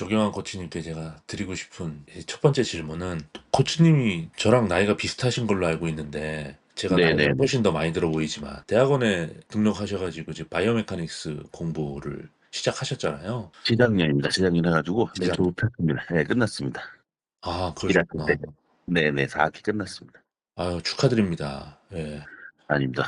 조경환 코치님께 제가 드리고 싶은 첫 번째 질문은, 코치님이 저랑 나이가 비슷하신 걸로 알고 있는데, 제가 나이가 네네네. 훨씬 더 많이 들어 보이지만, 대학원에 등록하셔가지고 지금 바이오메카닉스 공부를 시작하셨잖아요. 시작년입니다. 시작년 해가지고 이제 대장. 졸업했습니다. 네, 끝났습니다. 아, 1학기 때. 그러셨구나. 네네, 4학기 끝났습니다. 아유, 축하드립니다. 예. 아닙니다.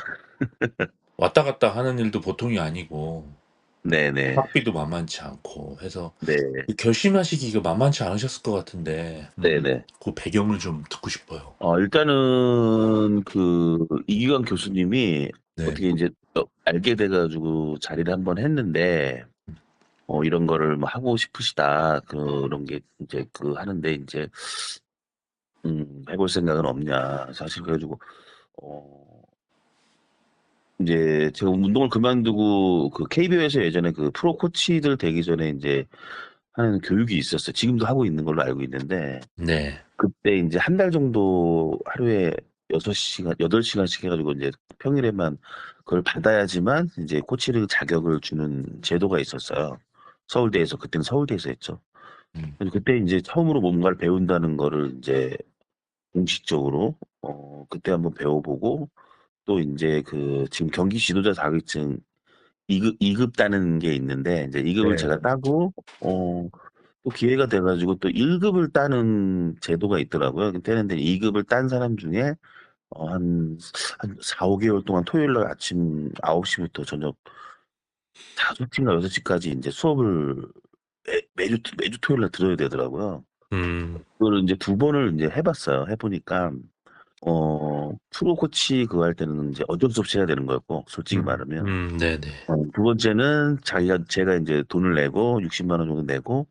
왔다 갔다 하는 일도 보통이 아니고, 네네. 학비도 만만치 않고 해서 네. 결심하시기가 만만치 않으셨을 것 같은데, 네네. 그 배경을 좀 듣고 싶어요. 일단은 이기광 교수님이 네. 어떻게 이제 알게 돼가지고 자리를 한번 했는데 이런 거를 뭐 하고 싶으시다 그런 게 이제 하는데 이제 해볼 생각은 없냐 사실 그래가지고 어 이제 제가 운동을 그만두고 KBO에서 예전에 프로 코치들 되기 전에 이제 하는 교육이 있었어요. 지금도 하고 있는 걸로 알고 있는데 네. 그때 이제 한 달 정도 하루에 6시간, 8시간씩 해가지고 이제 평일에만 그걸 받아야지만 이제 코치를 자격을 주는 제도가 있었어요. 서울대에서, 그때는 서울대에서 했죠. 음. 그래서 그때 이제 처음으로 뭔가를 배운다는 거를 이제 공식적으로, 그때 한번 배워보고 또 이제 지금 경기 지도자 자격증 2급 따는 게 있는데 이제 2급을 네. 제가 따고, 또 기회가 돼가지고 또 1급을 따는 제도가 있더라고요. 그때는 2급을 딴 사람 중에 한 4, 5개월 동안 토요일 날 아침 9시부터 저녁 5시인가 6시까지 이제 수업을 매주 토요일 날 들어야 되더라고요. 음. 그거를 이제 2번을 이제 해봤어요. 해보니까, 프로 코치 그거 할 때는 이제 어쩔 수 없이 해야 되는 거였고, 솔직히 말하면. 네네. 두 번째는 제가 이제 돈을 내고, 60만 원 정도 내고,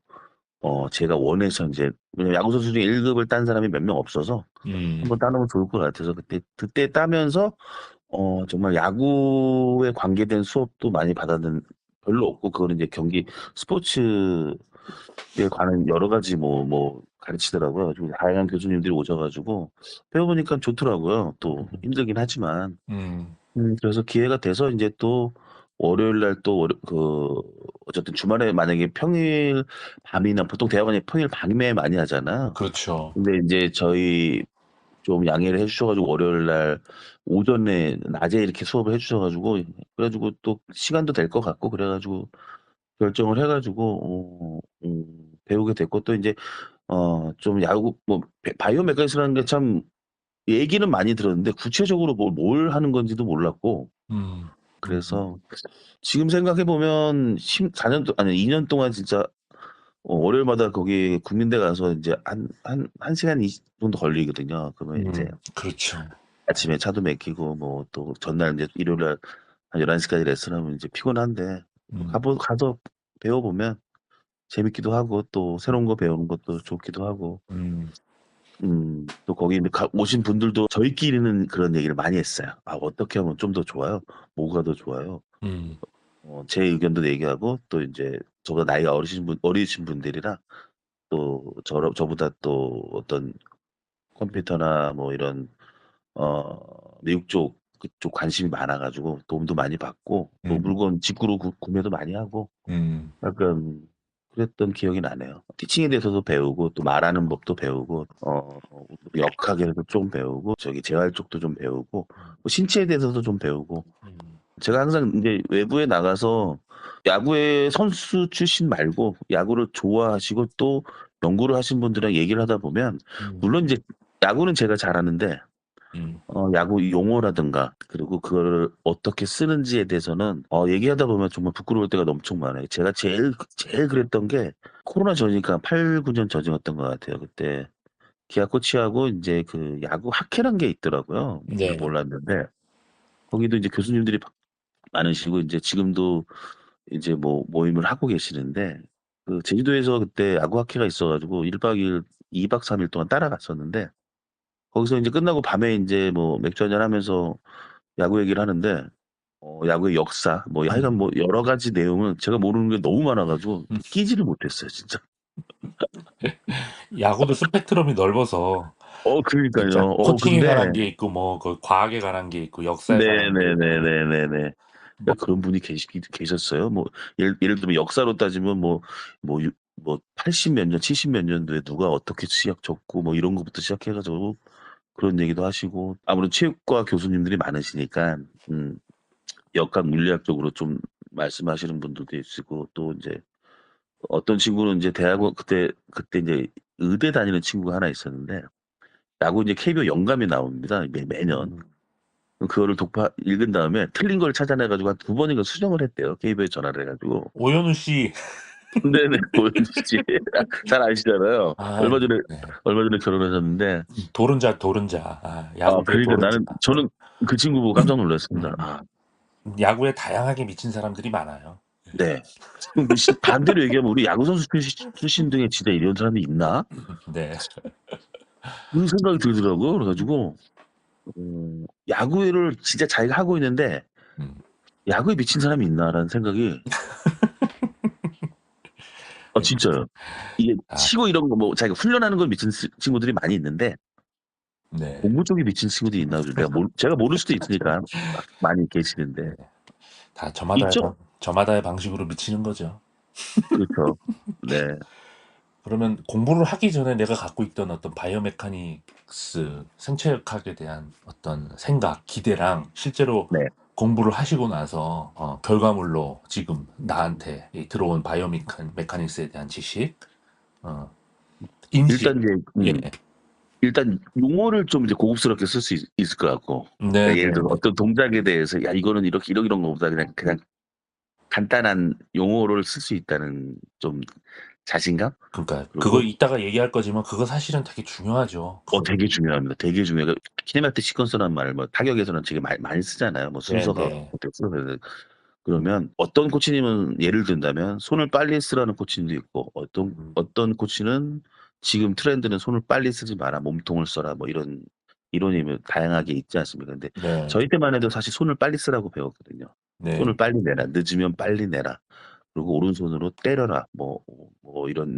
제가 원해서 이제, 왜냐면 야구선수 중에 1급을 딴 사람이 몇 명 없어서, 음. 한번 따놓으면 좋을 것 같아서, 그때 따면서, 정말 야구에 관계된 수업도 많이 받았는, 별로 없고, 그거는 이제 스포츠에 관한 여러 가지 가르치더라고요. 좀 다양한 교수님들이 오셔가지고, 배워보니까 좋더라고요. 또 힘들긴 하지만. 음. 그래서 기회가 돼서 이제 또 월요일 날 또 어쨌든 주말에 만약에 평일 밤이나 보통 대학원이 평일 밤에 많이 하잖아. 그렇죠. 근데 이제 저희 좀 양해를 해주셔가지고 월요일 날 오전에 낮에 이렇게 수업을 해주셔가지고 그래가지고 또 시간도 될 것 같고 그래가지고 결정을 해가지고 배우게 됐고 또 이제 좀 야구 바이오메카닉스라는 게 참 얘기는 많이 들었는데 구체적으로 뭘 하는 건지도 몰랐고 음. 그래서 지금 생각해 보면 4년 아니 2년 동안 진짜 월요일마다 거기 국민대 가서 이제 한 시간 20분 정도 걸리거든요. 그러면 이제 그렇죠. 아침에 차도 막히고 뭐 또 전날 이제 일요일 날 한 11시까지 레슨하면 이제 피곤한데 음. 가서 배워보면 재밌기도 하고 또 새로운 거 배우는 것도 좋기도 하고 음. 또 거기 오신 분들도 저희끼리는 그런 얘기를 많이 했어요. 아, 어떻게 하면 좀 더 좋아요? 뭐가 더 좋아요? 음. 제 의견도 얘기하고 또 이제 저보다 나이가 어리신 분들이라 또 저보다 또 어떤 컴퓨터나 뭐 이런 미국 그쪽 관심이 많아가지고 도움도 많이 받고 또 음. 물건 직구로 구매도 많이 하고 음. 약간 그랬던 기억이 나네요. 티칭에 대해서도 배우고 또 말하는 법도 배우고 역학에서도 좀 배우고 저기 재활 쪽도 좀 배우고 뭐 신체에 대해서도 좀 배우고 음. 제가 항상 이제 외부에 나가서 야구의 선수 출신 말고 야구를 좋아하시고 또 연구를 하신 분들이랑 얘기를 하다 보면 음. 물론 이제 야구는 제가 잘하는데 음. 야구 용어라든가 그리고 그거를 어떻게 쓰는지에 대해서는 얘기하다 보면 정말 부끄러울 때가 엄청 많아요. 제가 제일 그랬던 게 코로나 전이니까 8, 9년 전이었던 것 같아요. 그때 기아 코치하고 이제 야구 학회란 게 있더라고요. 저도 네. 몰랐는데 거기도 이제 교수님들이 많으시고 이제 지금도 이제 뭐 모임을 하고 계시는데 제주도에서 그때 야구 학회가 있어가지고 1박 2일, 2박 3일 동안 따라갔었는데 거기서 이제 끝나고 밤에 이제 뭐 맥주 한잔 하면서 야구 얘기를 하는데 야구의 역사 뭐 하여간 뭐 여러 가지 내용은 제가 모르는 게 너무 많아가지고 끼지를 못했어요 진짜. 야구도 스펙트럼이 넓어서 그러니까요. 진짜 코칭에 근데 관한 게 있고 뭐 그 과학에 관한 게 있고 역사에 관한 게 있고 네네네네네네. 뭐 그러니까 그런 분이 계셨어요. 뭐 예를 들면 역사로 따지면 뭐 뭐 80 몇 년, 70 몇 년도에 누가 어떻게 시약 줬고 뭐 이런 것부터 시작해가지고 그런 얘기도 하시고 아무래도 체육과 교수님들이 많으시니까 역학 물리학적으로 좀 말씀하시는 분들도 있으고 또 이제 어떤 친구는 이제 대학원 그때 이제 의대 다니는 친구가 하나 있었는데 야구 이제 KBO 영감이 나옵니다. 매년. 음. 그거를 읽은 다음에 틀린 걸 찾아내가지고 한 두 번인가 수정을 했대요. KBO에 전화를 해가지고. 오연우 씨. 네네, 고현지 씨. 잘 아시잖아요. 아, 네. 얼마 전에 결혼하셨는데, 도른자. 야구계 그러니까 도른자. 저는 그 친구 보고 깜짝 놀랐습니다. 음. 야구에 다양하게 미친 사람들이 많아요. 네. 그럼 반대로 얘기하면 우리 야구선수 출신 중에 진짜 이런 사람이 있나? 네. 그런 생각이 들더라고요. 그래가지고, 야구를 진짜 자기가 하고 있는데, 음. 야구에 미친 사람이 있나라는 생각이, 네. 진짜요. 이게 아, 치고 이런 거 뭐 자기가 훈련하는 걸 미친 친구들이 많이 있는데, 네. 공부 쪽에 미친 친구들이 있나 보죠. 제가 모를 수도 있으니까 많이 네. 계시는데. 다 있죠? 저마다의 방식으로 미치는 거죠. 그렇죠. 네. 그러면 공부를 하기 전에 내가 갖고 있던 어떤 바이오메카닉스, 생체역학에 대한 어떤 생각, 기대랑 실제로 네. 공부를 하시고 나서 결과물로 지금 나한테 이 들어온 바이오메카닉스에 대한 지식, 어, 인식, 일단 이제, 예, 일단 용어를 좀 이제 고급스럽게 쓸 수 있을 것 같고. 네, 그러니까 예를 네, 들어 네. 어떤 동작에 대해서, 야, 이거는 이렇게 이런 거보다 그냥 간단한 용어를 쓸 수 있다는 좀 자신감? 그러니까 그거 그리고, 이따가 얘기할 거지만 그거 사실은 되게 중요하죠. 그거. 되게 중요합니다. 되게 중요해요. 키네마틱 시퀀스라는 말을 뭐 타격에서는 되게 많이 쓰잖아요. 뭐 네, 순서가 네. 어떻게 쓰면 그러면 어떤 코치님은 예를 든다면 손을 빨리 쓰라는 코치님도 있고 음, 어떤 코치는 지금 트렌드는 손을 빨리 쓰지 마라 몸통을 써라 뭐 이런 이론이 뭐 다양하게 있지 않습니까? 근데 네, 저희 때만 해도 사실 손을 빨리 쓰라고 배웠거든요. 손을 네, 빨리 내라. 늦으면 빨리 내라. 그리고 오른손으로 때려라. 뭐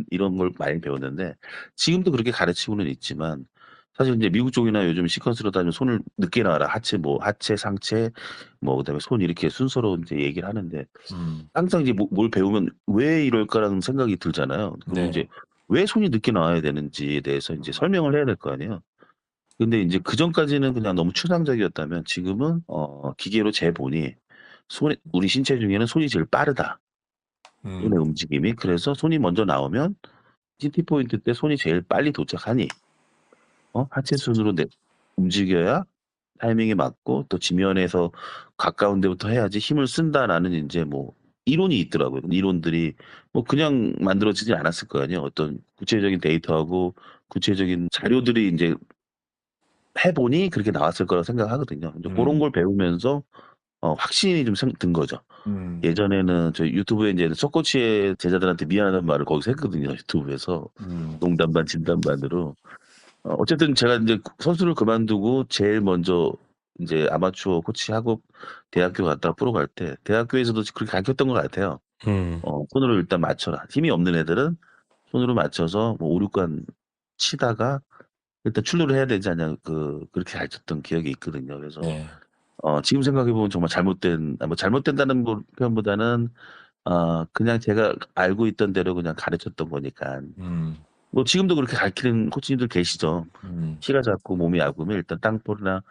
이런 걸 많이 배웠는데 지금도 그렇게 가르치고는 있지만 사실 이제 미국 쪽이나 요즘 시퀀스로 따지면 손을 늦게 놔라. 하체, 상체, 뭐 그다음에 손 이렇게 순서로 이제 얘기를 하는데 음, 항상 이제 뭘 배우면 '왜 이럴까.'라는 생각이 들잖아요. 그러면 네, 이제 왜 손이 늦게 나와야 되는지에 대해서 인제 음, 설명을 해야 될 거 아니에요. 근데 인제 그전까지는 그냥 너무 추상적이었다면 지금은 기계로 재보니 우리 신체 중에는 손이 제일 빠르다, 손의 음, 움직임이. 그래서 손이 먼저 나오면 CT 포인트 때 손이 제일 빨리 도착하니 하체 순으로 움직여야 타이밍에 맞고 또 지면에서 가까운 데부터 해야지 힘을 쓴다라는 인제 뭐 이론이 있더라고요. 이론들이 뭐 그냥 만들어지지 않았을 거 아니에요. 어떤 구체적인 데이터하고 구체적인 자료들이 인제 해 보니 그렇게 나왔을 거라고 생각하거든요. 인제 고런 음, 걸 배우면서 확신이 좀 든 거죠. 음, 예전에는 저희 유튜브에 인제 석코치의 제자들한테 미안하다는 말을 거기서 했거든요, 유튜브에서. 음, 농담 반 진담 반으로. 어쨌든 제가 인제 선수를 그만두고 제일 먼저 인제 아마추어 코치 하고 대학교 갔다가 프로 갈 때 대학교에서도 그렇게 가르쳤던 것 같아요. 음, 손으로 일단 맞춰라. 힘이 없는 애들은 손으로 맞춰서 뭐 5-6 관 치다가 일단 출루를 해야 되지 않냐 그렇게 가르쳤던 기억이 있거든요. 그래서 네, 지금 생각해 보면 정말 뭐 잘못된다는 표현보다는 그냥 제가 알고 있던 대로 그냥 가르쳤던 거니깐. 음, 뭐 지금도 그렇게 가르치는 코치님들 계시죠. 음, 키가 작고 몸이 얇으면 일단 땅볼이나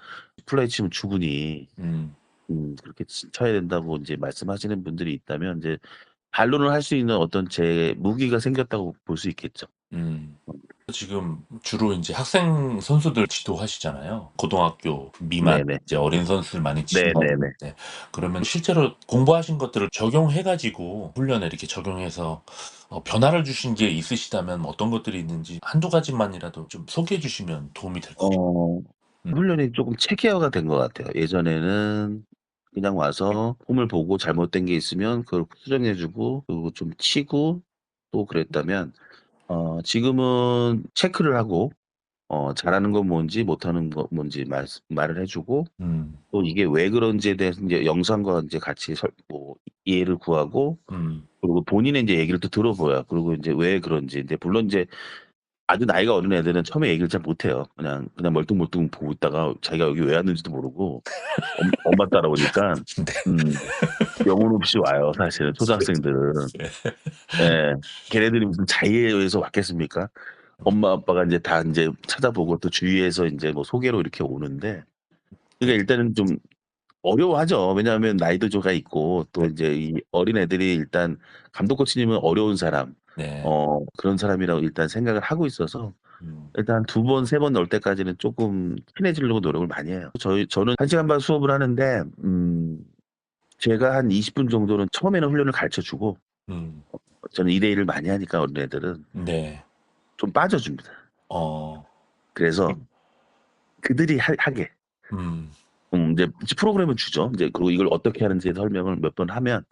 플라이 치면 죽으니 음, 그렇게 쳐야 된다고 인제 말씀하시는 분들이 있다면 인제 반론을 할 수 있는 어떤 제 무기가 생겼다고 볼 수 있겠죠. 음. 지금 주로 이제 학생 선수들 지도하시잖아요. 고등학교 미만 네네. 이제 어린 선수들 많이 지도하고 네네네. 있는데 그러면 실제로 공부하신 것들을 적용해 가지고 훈련에 이렇게 적용해서 변화를 주신 게 있으시다면 뭐 어떤 것들이 있는지 한두 가지만이라도 좀 소개해 주시면 도움이 될 것 같아요. 어 음. 훈련이 쪼금 체계화가 된 것 같아요. 예전에는 그냥 와서 폼을 보고 잘못된 게 있으면 그걸 수정해 주고 그리고 좀 치고 또 그랬다면 지금은 체크를 하고 잘하는 건 뭔지 못하는 건 뭔지 말을 해 주고 음. 또 이게 왜 그런지에 대해서 인제 영상과 인제 같이 이해를 구하고 음. 그리고 본인의 인제 얘기를 또 들어줘야 그리고 인제 왜 그런지 인제 물론 인제 아주 나이가 어린 애들은 처음에 얘기를 잘 못해요. 그냥 멀뚱멀뚱 보고 있다가 자기가 여기 왜 왔는지도 모르고 엄마 따라오니까 네. 음, 영혼 없이 와요. 사실은 초등학생들은. 예, 걔네들이 무슨 자의에 의해서 왔겠습니까? 엄마 아빠가 이제 다 이제 찾아보고 또 주위에서 이제 뭐 소개로 이렇게 오는데 그러니까 일단은 좀 어려워하죠. 왜냐하면 나이도 좀 가 있고 또 이제 이 어린 애들이 일단 감독 코치님은 어려운 사람, 네. 그런 사람이라고 일단 생각을 하고 있어서 음. 일단 2번, 3번 넣을 때까지는 조금 친해지려고 노력을 많이 해요. 저는 1시간 반 수업을 하는데 제가 한 20분 정도는 처음에는 훈련을 가르쳐 주고 음. 저는 2대 1을 많이 하니까 어린 애들은 네. 좀 빠져줍니다. 어. 그래서 그들이 하게. 음. 이제 프로그램을 주죠. 이제 그리고 이걸 어떻게 하는지에 설명을 몇 번 하면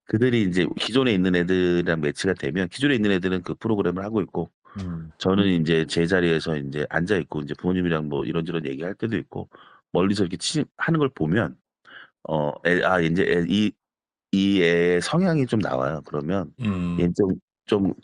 그들이 이제 기존에 있는 애들이랑 매치가 되면 기존에 있는 애들은 그 프로그램을 하고 있고 음. 저는 이제 제 자리에서 이제 앉아 있고 이제 부모님이랑 뭐 이런저런 얘기할 때도 있고 멀리서 이렇게 하는 걸 보면 이제 이 애의 성향이 좀 나와요. 그러면 음. 얘는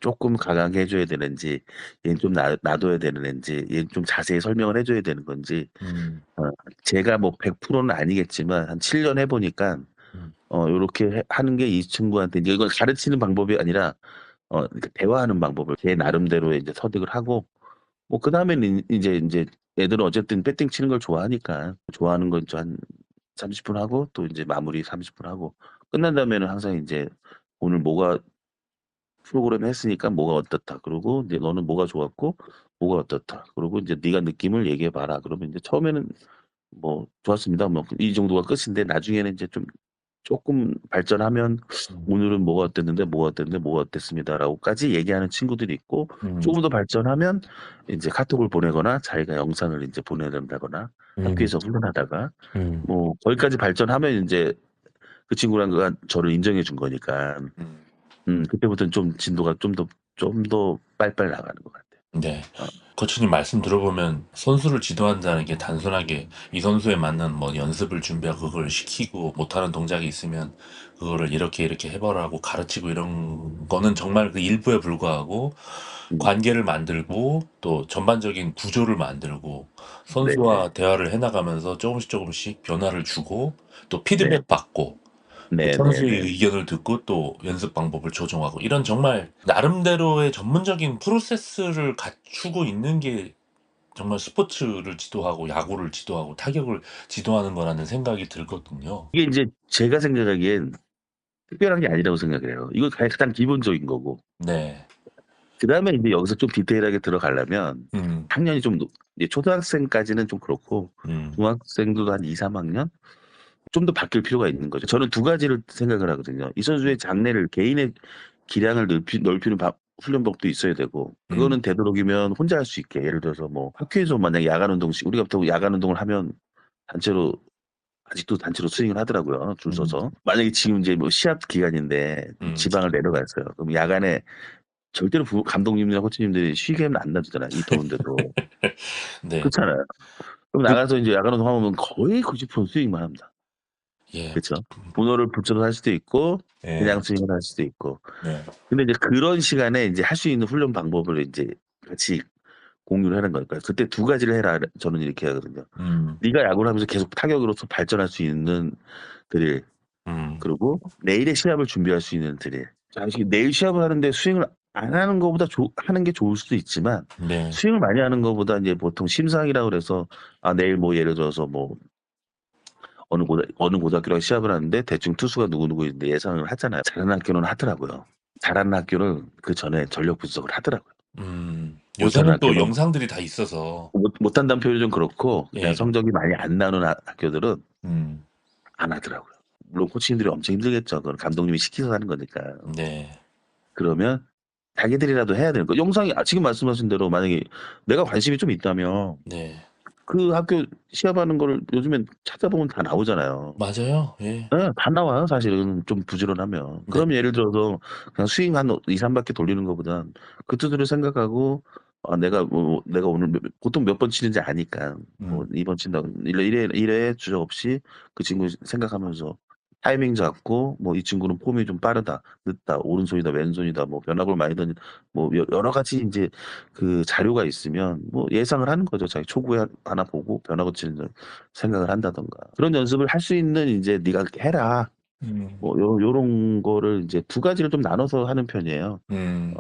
조금 강하게 해 줘야 되는지 얘는 좀 놔둬야 되는 앤지 얘는 좀 자세히 설명을 해 줘야 되는 건지 음. 어 제가 뭐 100%는 아니겠지만 한 7년 해 보니까 음. 요렇게 하는 게 이 친구한테 이제 이건 가르치는 방법이 아니라 그러니까 대화하는 방법을 제 나름대로 이제 터득을 하고 뭐 그다음에는 인제 애들은 어쨌든 배팅 치는 걸 좋아하니까 좋아하는 건 한 30분 하고 또 인제 마무리 30분 하고 끝난 다음에는 항상 인제 "오늘 뭐가 프로그램 했으니까 뭐가 어떻다. 그리고 인제 너는 뭐가 좋았고 뭐가 어떻다. 그리고 인제 네가 느낌을 얘기해 봐라." 그러면 인제 처음에는 뭐 "좋았습니다." 뭐 이 정도가 끝인데 나중에는 인제 좀 쪼끔 발전하면 음. "오늘은 뭐가 어땠는데, 뭐가 어땠는데, 뭐가 어땠습니다."라고까지 얘기하는 친구들이 있고 음. 쪼금 더 발전하면 인제 카톡을 보내거나 자기가 영상을 인제 보내준다거나 음. 학교에서 훈련하다가 음. 뭐 거기까지 발전하면 인제 그 친구랑 저를 인정해 준 거니까 음. 그때부터는 좀 진도가 좀 더 빨리빨리 나가는 것 같아요. 네. 어 코치님 말씀 들어보면 선수를 지도한다는 게 단순하게 이 선수에 맞는 뭐 연습을 준비하고 그걸 시키고 못하는 동작이 있으면 그거를 이렇게 이렇게 해 보라고 가르치고 이런 거는 정말 그 일부에 불과하고 음 관계를 만들고 또 전반적인 구조를 만들고 네네. 선수와 대화를 해 나가면서 조금씩 변화를 주고 또 네. 피드백 받고 또 선수의 네네네. 의견을 듣고 또 연습 방법을 조정하고 이런 정말 나름대로의 전문적인 프로세스를 갖추고 있는 게 정말 스포츠를 지도하고 야구를 지도하고 타격을 지도하는 거라는 생각이 들거든요. 이게 인제 제가 생각하기엔 특별한 게 아니라고 생각을 해요. 이거 가장 기본적인 거고 네. 그다음에 인제 여기서 좀 디테일하게 들어가려면 음. 학년이 좀 이제 초등학생까지는 좀 그렇고 음. 중학생도 한 2-3 학년 좀 더 바뀔 필요가 있는 거죠. 저는 두 가지를 생각을 하거든요. 이 선수의 장래를 개인의 기량을 넓히는 훈련법도 있어야 되고 음. 그거는 되도록이면 혼자 할 수 있게 예를 들어서 뭐 학교에서 만약에 야간 운동식 우리가 보통 야간 운동을 하면 단체로 아직도 단체로 스윙을 하더라고요, 줄 음. 서서. 만약에 지금 이제 뭐 시합 기간인데 음. 지방을 내려갔어요. 그럼 야간에 절대로 감독님이나 코치님들이 쉬게는 안 놔두잖아요, 이 더운데도. 네. 그렇잖아요. 그럼 그 나가서 인제 야간 운동하면 거의 90% 스윙만 합니다. 예. 그쵸? 번호를 붙여서 할 수도 있고 예. 그냥 스윙을 할 수도 있고. 네. 근데 이제 그런 시간에 인제 할 수 있는 훈련 방법을 인제 같이 공유를 하는 거니까 그때 두 가지를 해라 저는 이렇게 하거든요. 음. 네가 야구를 하면서 계속 타격으로서 발전할 수 있는 드릴 음. 그리고 내일의 시합을 준비할 수 있는 드릴. 잠시 내일 시합을 하는데 스윙을 안 하는 것보다 하는 게 좋을 수도 있지만 네. 스윙을 많이 하는 것보다 인제 보통 심사학이라고 그래서 내일 뭐 예를 들어서 뭐 어느 고등학교랑 시합을 하는데 대충 투수가 누구누구인데 예상을 하잖아요. 잘하는 학교는 하더라고요. 잘하는 학교는 그전에 전력 분석을 하더라고요. 못하는 요새는 또 학교는 영상들이 다 있어서 못한다는 표현이 좀 그렇고 그냥 예. 성적이 많이 안 나오는 학교들은 음. 안 하더라고요. 물론 코치님들이 엄청 힘들겠죠. 그건 감독님이 시켜서 하는 거니까. 네. 그러면 자기들이라도 해야 되는 거. 영상이 지금 말씀하신 대로 만약에 내가 관심이 좀 있다면 네. 그 학교 시합하는 거를 요즘엔 찾아보면 다 나오잖아요. 맞아요. 예. 예. 다 나와요 사실은 좀 부지런하면. 네. 그럼 예를 들어서 그냥 스윙 한 2-3 바퀴 돌리는 것보단 그 뜻으로 생각하고 내가 오늘 보통 몇 번 치는지 아니까 뭐 음. 2번 친다고 이래 주저없이 그 친구 생각하면서 타이밍 잡고 뭐 이 친구는 폼이 좀 빠르다, 늦다, 오른손이다, 왼손이다, 뭐 변화구를 많이 던진 뭐 여러 가지 이제 그 자료가 있으면 뭐 예상을 하는 거죠. 자기 초구에 하나 보고 변화구 치는 생각을 한다던가. 그런 연습을 할 수 있는 이제 네가 해라. 음. 뭐 요런 거를 이제 두 가지를 좀 나눠서 하는 편이에요. 어, 음.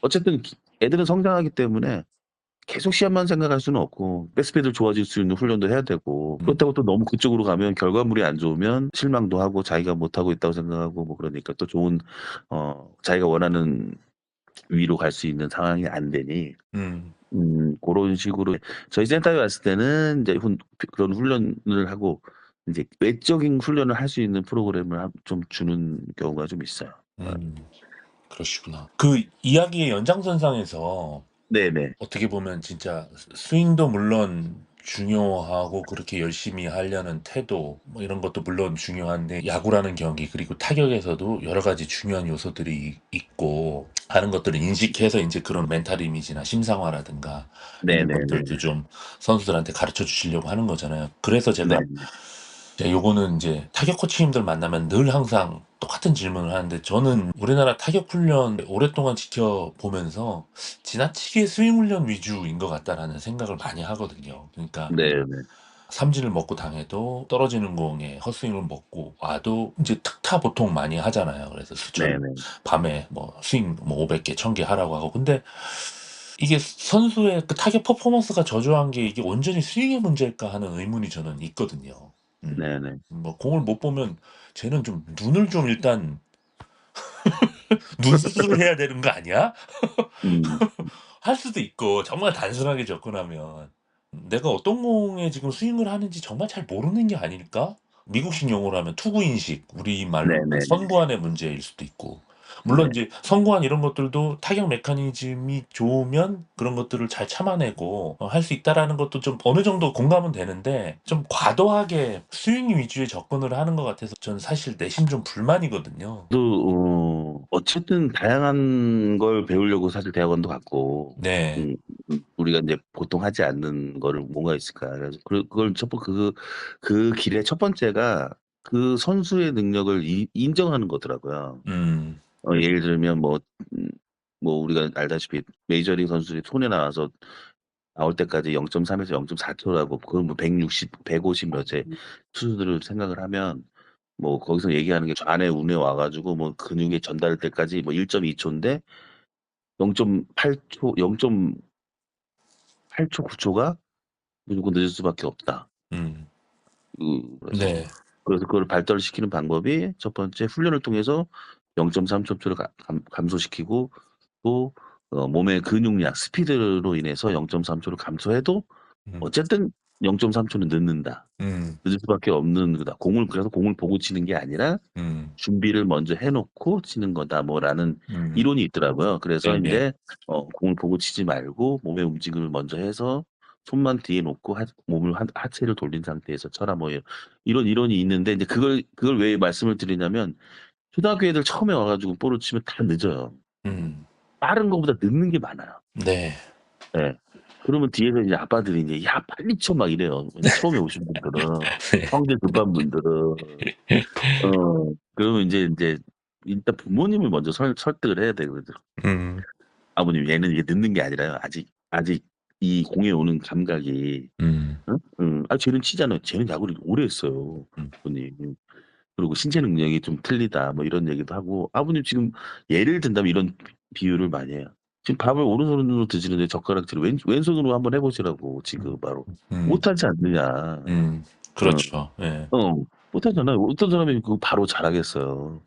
어쨌든 애들은 성장하기 때문에 계속 시합만 생각할 수는 없고 백스피드 좋아질 수 있는 훈련도 해야 되고 그렇다고 또 너무 그쪽으로 가면 결과물이 안 좋으면 실망도 하고 자기가 못하고 있다고 생각하고 뭐 그러니까 또 좋은 자기가 원하는 위로 갈 수 있는 상황이 안 되니 음. 그런 식으로 저희 센터에 왔을 때는 이제 그런 훈련을 하고 이제 외적인 훈련을 할 수 있는 프로그램을 좀 주는 경우가 좀 있어요. 음. 그러시구나. 그 이야기의 연장선상에서 네네. 어떻게 보면 진짜 스윙도 물론 중요하고 그렇게 열심히 하려는 태도 뭐 이런 것도 물론 중요한데 야구라는 경기 그리고 타격에서도 여러 가지 중요한 요소들이 있고 하는 것들을 인식해서 이제 그런 멘탈 이미지나 심상화라든가 이런 네네네. 것들도 좀 선수들한테 가르쳐 주시려고 하는 거잖아요. 그래서 네. 제가 요거는 이제 타격 코치님들 만나면 늘 항상 똑같은 질문을 하는데 저는 우리나라 타격 훈련 오랫동안 지켜보면서 지나치게 스윙 훈련 위주인 것 같다라는 생각을 많이 하거든요. 그러니까 네네. 삼진을 먹고 당해도 떨어지는 공에 헛스윙을 먹고 와도 이제 특타 보통 많이 하잖아요. 그래서 수천 네네. 밤에 뭐 스윙 뭐 500개, 1000개 하라고 하고. 근데 이게 선수의 그 타격 퍼포먼스가 저조한 게 이게 온전히 스윙의 문제일까 하는 의문이 저는 있거든요. 네네. 뭐 공을 못 보면 쟤는 좀 눈을 좀 일단 눈 수술을 해야 되는 거 아니야? 음. 할 수도 있고 정말 단순하게 접근하면 내가 어떤 공에 지금 스윙을 하는지 정말 잘 모르는 게 아닐까? 미국식 용어로 하면 투구 인식, 우리말로 하면 네네네. 선구안의 문제일 수도 있고. 물론 네. 이제 선구안 이런 것들도 타격 메커니즘이 좋으면 그런 것들을 잘 참아내고 할 수 있다라는 것도 좀 어느 정도 공감은 되는데 좀 과도하게 스윙 위주의 접근을 하는 것 같아서 전 사실 내심 좀 불만이거든요. 또 어쨌든 다양한 걸 배우려고 사실 대학원도 갔고 네. 우리가 이제 보통 하지 않는 거를 뭐가 있을까. 그래서 그걸 그 길의 첫 번째가 그 선수의 능력을 인정하는 거더라고요. 음. 예를 들면 뭐 우리가 알다시피 메이저리그 선수들이 손에 나와서 나올 때까지 0.3에서 0.4초라고 그건 뭐 160, 150 몇의 투수들을 생각을 하면 뭐 거기서 얘기하는 게 좌뇌 우뇌 와 가지고 뭐 근육에 전달할 때까지 뭐 1.2초인데 0.8초, 0.8초, 9초가 무조건 늦을 수밖에 없다. 음. 그래서 네. 그걸 발달시키는 방법이 첫 번째 훈련을 통해서 0.3초를 감소시키고 또 몸의 근육량, 스피드로 인해서 0.3초를 감소해도 음. 어쨌든 0.3초는 늦는다. 음. 늦을 수밖에 없는 거다. 그래서 공을 보고 치는 게 아니라 음. 준비를 먼저 해 놓고 치는 거다. 뭐라는 음. 이론이 있더라고요. 그래서 네네. 인제 공을 보고 치지 말고 몸의 움직임을 먼저 해서 손만 뒤에 놓고 몸을 하체를 돌린 상태에서 쳐라. 뭐 이런 이론이 있는데 인제 그걸 왜 말씀을 드리냐면 초등학교 애들 처음에 와 가지고 볼을 치면 다 늦어요. 음. 빠른 거보다 늦는 게 많아요. 네. 예. 그러면 뒤에서 이제 아빠들이 인제 "야 빨리 쳐." 막 이래요. 처음에 오신 분들은. 성질 급한 분들은. 그러면 인제 일단 부모님을 먼저 설득을 해야 되거든. 음. "아버님 얘는 이게 늦는 게 아니라요. 아직 이 공에 오는 감각이 음. 응? 쟤는 치잖아요. 쟤는 야구를 오래 했어요, 음. 아버님. 그리고 신체 능력이 좀 틀리다." 뭐 이런 얘기도 하고 아버님 지금 예를 든다면 이런 비유를 많이 해요. "지금 밥을 오른손으로 드시는데 젓가락질을 왼손으로 한번 해 보시라고 지금 바로. 음. 못하지 않느냐." 음. 어. 그렇죠. 예. 못하잖아요. 어떤 사람이 그거 바로 잘하겠어요.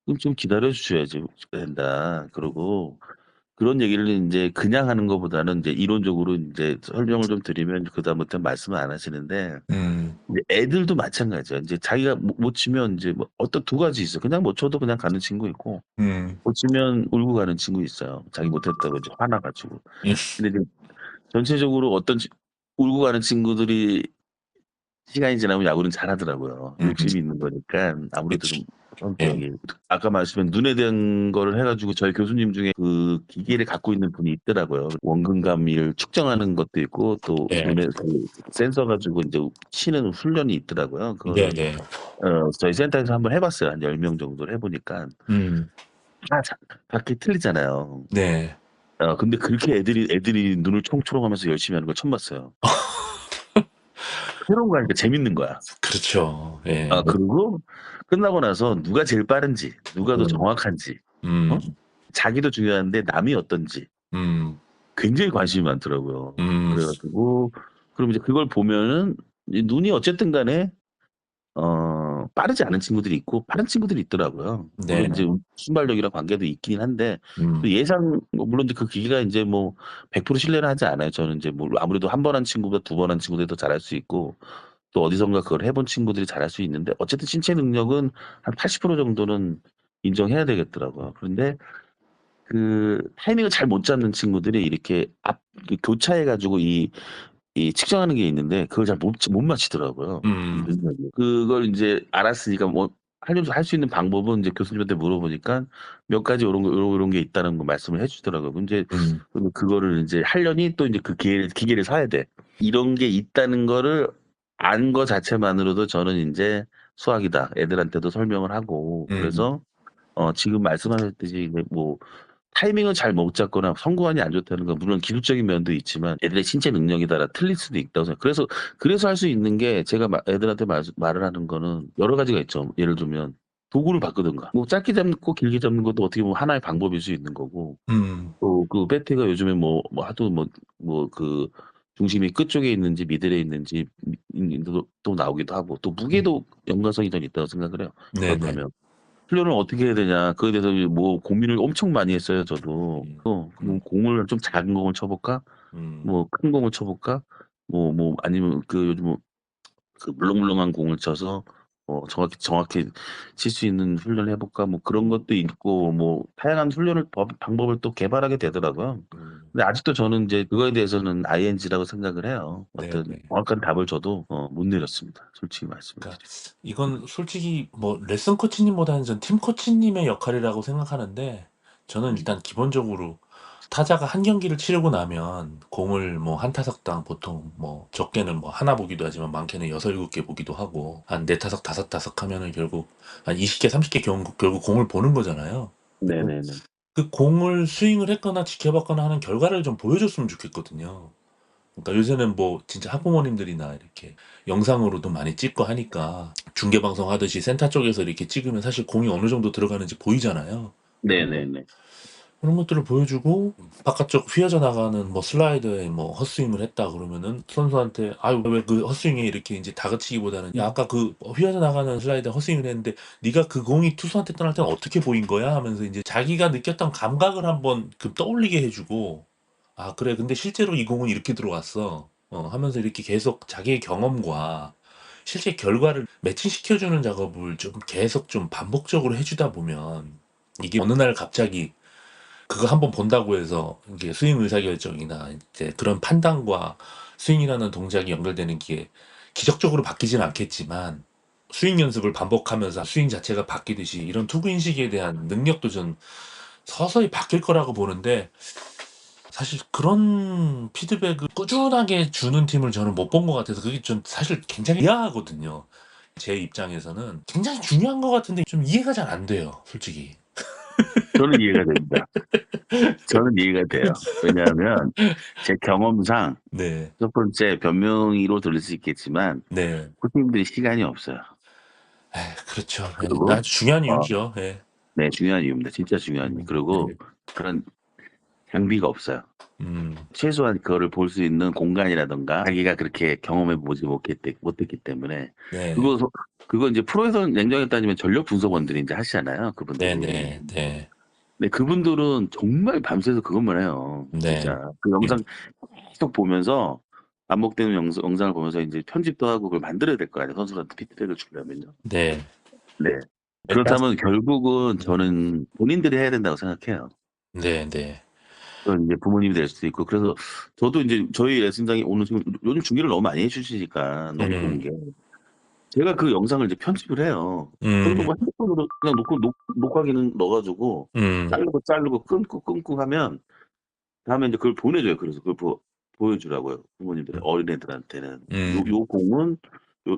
그럼 좀 기다려 주셔야지 된다. 그러고 그런 얘기를 인제 그냥 하는 거보다는 인제 이론적으로 인제 설명을 좀 드리면 그다음부터는 말씀을 안 하시는데 음. 이제 애들도 마찬가지야. 인제 자기가 못 치면 인제 뭐 어떤 두 가지 있어. 그냥 못 쳐도 그냥 가는 친구 있고 음. 못 치면 울고 가는 친구 있어요. 자기 못했다고 이제 화나 가지고. 음. 근데 이제 전체적으로 울고 가는 친구들이 시간이 지나면 야구는 잘하더라고요. 음. 욕심이 있는 거니까 아무래도 좀 그치. 예. 성격이. 아까 말씀한 눈에 대한 거를 해가지고 저희 교수님 중에 그 기계를 갖고 있는 분이 있더라고요. 원근감을 측정하는 것도 있고 또 예. 눈에 그 센서 가지고 이제 치는 훈련이 있더라고요. 그거를 네네. 저희 센터에서 한번 해봤어요. 한 10명 정도를 해보니까 음. 다 각기 틀리잖아요. 네. 근데 그렇게 애들이 눈을 총총하면서 열심히 하는 걸 처음 봤어요. 새로운 거 하니까 재밌는 거야. 그렇죠. 예. 그리고 끝나고 나서 누가 제일 빠른지, 누가 더 음. 정확한지, 음. 자기도 중요한데 남이 어떤지 음. 굉장히 관심이 많더라고요. 음. 그래가지고 그럼 이제 그걸 보면은 눈이 어쨌든 간에 빠르지 않은 친구들이 있고 빠른 친구들이 있더라고요. 네. 물론 이제 순발력이랑 관계도 있긴 한데 또 음. 물론 이제 그 기기가 이제 뭐 100% 신뢰를 하지 않아요. 저는 이제 뭐 아무래도 한 번 한 친구보다 두 번 한 친구들이 더 잘할 수 있고 또 어디선가 그걸 해본 친구들이 잘할 수 있는데 어쨌든 신체 능력은 한 80% 정도는 인정해야 되겠더라고요. 그런데 그 타이밍을 잘 못 잡는 친구들이 이렇게 그 교차해가지고 이 측정하는 게 있는데 그걸 잘 못 맞히더라고요. 음. 그걸 이제 알았으니까 뭐 하려면 할 수 있는 방법은 이제 교수님한테 물어보니까 몇 가지 요런 게 있다는 거 말씀을 해주더라고요. 근데 음. 그거를 이제 하려니 또 이제 그 기계를 사야 돼. 이런 게 있다는 거를 안 거 자체만으로도 저는 이제 수학이다. 애들한테도 설명을 하고 음. 그래서 지금 말씀하셨듯이 이제 뭐 타이밍을 잘 못 잡거나 선구안이 안 좋다는 건 물론 기술적인 면도 있지만 애들의 신체 능력에 따라 틀릴 수도 있다고 생각해요. 그래서 할 수 있는 게 제가 애들한테 말을 하는 거는 여러 가지가 있죠. 예를 들면 도구를 바꾸든가 뭐 짧게 잡고 길게 잡는 것도 어떻게 보면 하나의 방법일 수 있는 거고 음. 또 그 배트가 요즘에 뭐 하도 뭐 그 중심이 끝쪽에 있는지 미들에 있는지 또 나오기도 하고 또 무게도 연관성이 좀 있다고 생각을 해요. 네네. 그렇다면 훈련을 어떻게 해야 되냐 그거에 대해서 뭐 고민을 엄청 많이 했어요. 저도. 그럼 음. 공을 좀 작은 공을 쳐볼까? 음. 뭐 큰 공을 쳐볼까? 뭐 아니면 그 요즘 뭐 그 물렁물렁한 공을 쳐서 정확히 칠 수 있는 훈련을 해볼까? 뭐 그런 것도 있고 뭐 다양한 방법을 또 개발하게 되더라고요. 음. 근데 아직도 저는 이제 그거에 대해서는 ING라고 생각을 해요. 어떤 네네. 정확한 답을 줘도 못 내렸습니다. 솔직히 말씀을 그러니까 드리면. 이건 솔직히 뭐 레슨 코치님보다는 전 팀 코치님의 역할이라고 생각하는데 저는 음. 일단 기본적으로 타자가 한 경기를 치르고 나면 공을 뭐 한 타석당 보통 뭐 적게는 뭐 하나 보기도 하지만 많게는 6-7개 보기도 하고 한 4타석 5타석 하면은 결국 한 20개 30개 결국 공을 보는 거잖아요. 네네네. 그 공을 스윙을 했거나 지켜봤거나 하는 결과를 좀 보여줬으면 좋겠거든요. 그러니까 요새는 뭐 진짜 학부모님들이나 이렇게 영상으로도 많이 찍고 하니까 중계방송 하듯이 센터 쪽에서 이렇게 찍으면 사실 공이 어느 정도 들어가는지 보이잖아요. 네네네. 그런 것들을 보여주고 바깥쪽 휘어져 나가는 뭐 슬라이더에 뭐 헛스윙을 했다 그러면은 선수한테 아유 왜 그 헛스윙에 이렇게 이제 다그치기보다는 야 아까 그 휘어져 나가는 슬라이더 헛스윙을 했는데 네가 그 공이 투수한테 떠날 때는 어떻게 보인 거야 하면서 이제 자기가 느꼈던 감각을 한번 그 떠올리게 해주고 아 그래 근데 실제로 이 공은 이렇게 들어왔어 하면서 이렇게 계속 자기의 경험과 실제 결과를 매칭시켜주는 작업을 좀 계속 좀 반복적으로 해주다 보면 이게 어느 날 갑자기 그거 한번 본다고 해서 이게 스윙 의사결정이나 이제 그런 판단과 스윙이라는 동작이 연결되는 게 기적적으로 바뀌진 않겠지만 스윙 연습을 반복하면서 스윙 자체가 바뀌듯이 이런 투구 인식에 대한 능력도 좀 서서히 바뀔 거라고 보는데 사실 그런 피드백을 꾸준하게 주는 팀을 저는 못 본 것 같아서 그게 좀 사실 굉장히 의아하거든요. 제 입장에서는 굉장히 중요한 것 같은데 좀 이해가 잘 안 돼요, 솔직히. 저는 이해가 됩니다. 저는 이해가 돼요. 왜냐하면 제 경험상 네, 첫 번째 변명으로 들릴 수 있겠지만 네. 코치님들이 시간이 없어요. 그렇죠. 예, 그리고 아주 중요한 어, 이유죠. 예. 네, 중요한 이유입니다. 진짜 중요한 이유. 그리고 네. 그런 장비가 없어요. 음, 최소한 그거를 볼 수 있는 공간이라던가 자기가 그렇게 경험해 보지 못했기 때문에 네, 그거 그거 이제 프로에서 냉정히 따지면 전력 분석원들이 이제 하시잖아요. 네, 그분들이. 네, 네, 근데 그분들은 정말 밤새서 그것만 해요. 네, 진짜. 그 영상 계속 보면서 반복되는 영상을 보면서 이제 편집도 하고 그걸 만들어야 될 거 아니에요. 선수들한테 피드백을 주려면요. 네, 네. 그렇다면 결국은 저는 본인들이 해야 된다고 생각해요. 네, 네, 그건 이제 부모님이 될 수도 있고 그래서 저도 이제 저희 레슨장이 오늘 지금 요즘 중계를 너무 많이 해주시니까 너무 좋은 음, 게 제가 그 영상을 이제 편집을 해요. 음, 뭐 핸드폰으로 그냥 놓고 녹화 기능 넣어가지고 음, 자르고 끊고 하면 다음에 이제 그걸 보내줘요. 그래서 그걸 보여주라고요. 부모님들 음, 어린애들한테는 음, 요 공은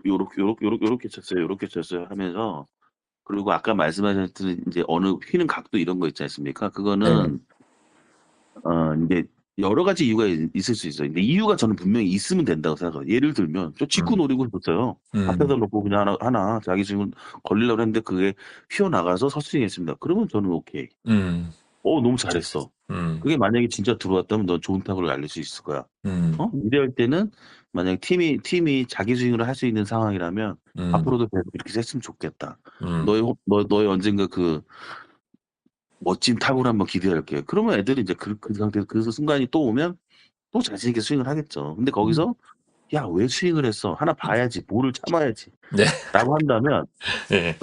요렇게 쳤어요. 요렇게 쳤어요 하면서 그리고 아까 말씀하셨던 이제 어느 휘는 각도 이런 거 있지 않습니까? 네, 그거는 이제 여러 가지 이유가 있을 수 있어요. 근데 이유가 저는 분명히 있으면 된다고 생각해요. 예를 들면 저 직구 음, 노리고 있었어요. 앞에다 음, 놓고 그냥 하나 자기 지금 걸리려고 했는데 그게 휘어나가서 헛스윙했습니다. 그러면 저는 오케이. 음, 너무 잘했어. 음, 그게 만약에 진짜 들어왔다면 넌 좋은 타구를 날릴 수 있을 거야. 음, 이럴 때는 만약 팀이 자기 스윙을 할 수 있는 상황이라면 음, 앞으로도 계속 이렇게 했으면 좋겠다. 음, 너의 언젠가 그 멋진 타구를 한번 기대할게. 그러면 애들이 이제 그 상태에서 그 순간이 또 오면 또 자신 있게 스윙을 하겠죠. 근데 음. 거기서 야, 왜 스윙을 했어? 하나 봐야지. 볼을 참아야지. 네, 라고 한다면 네,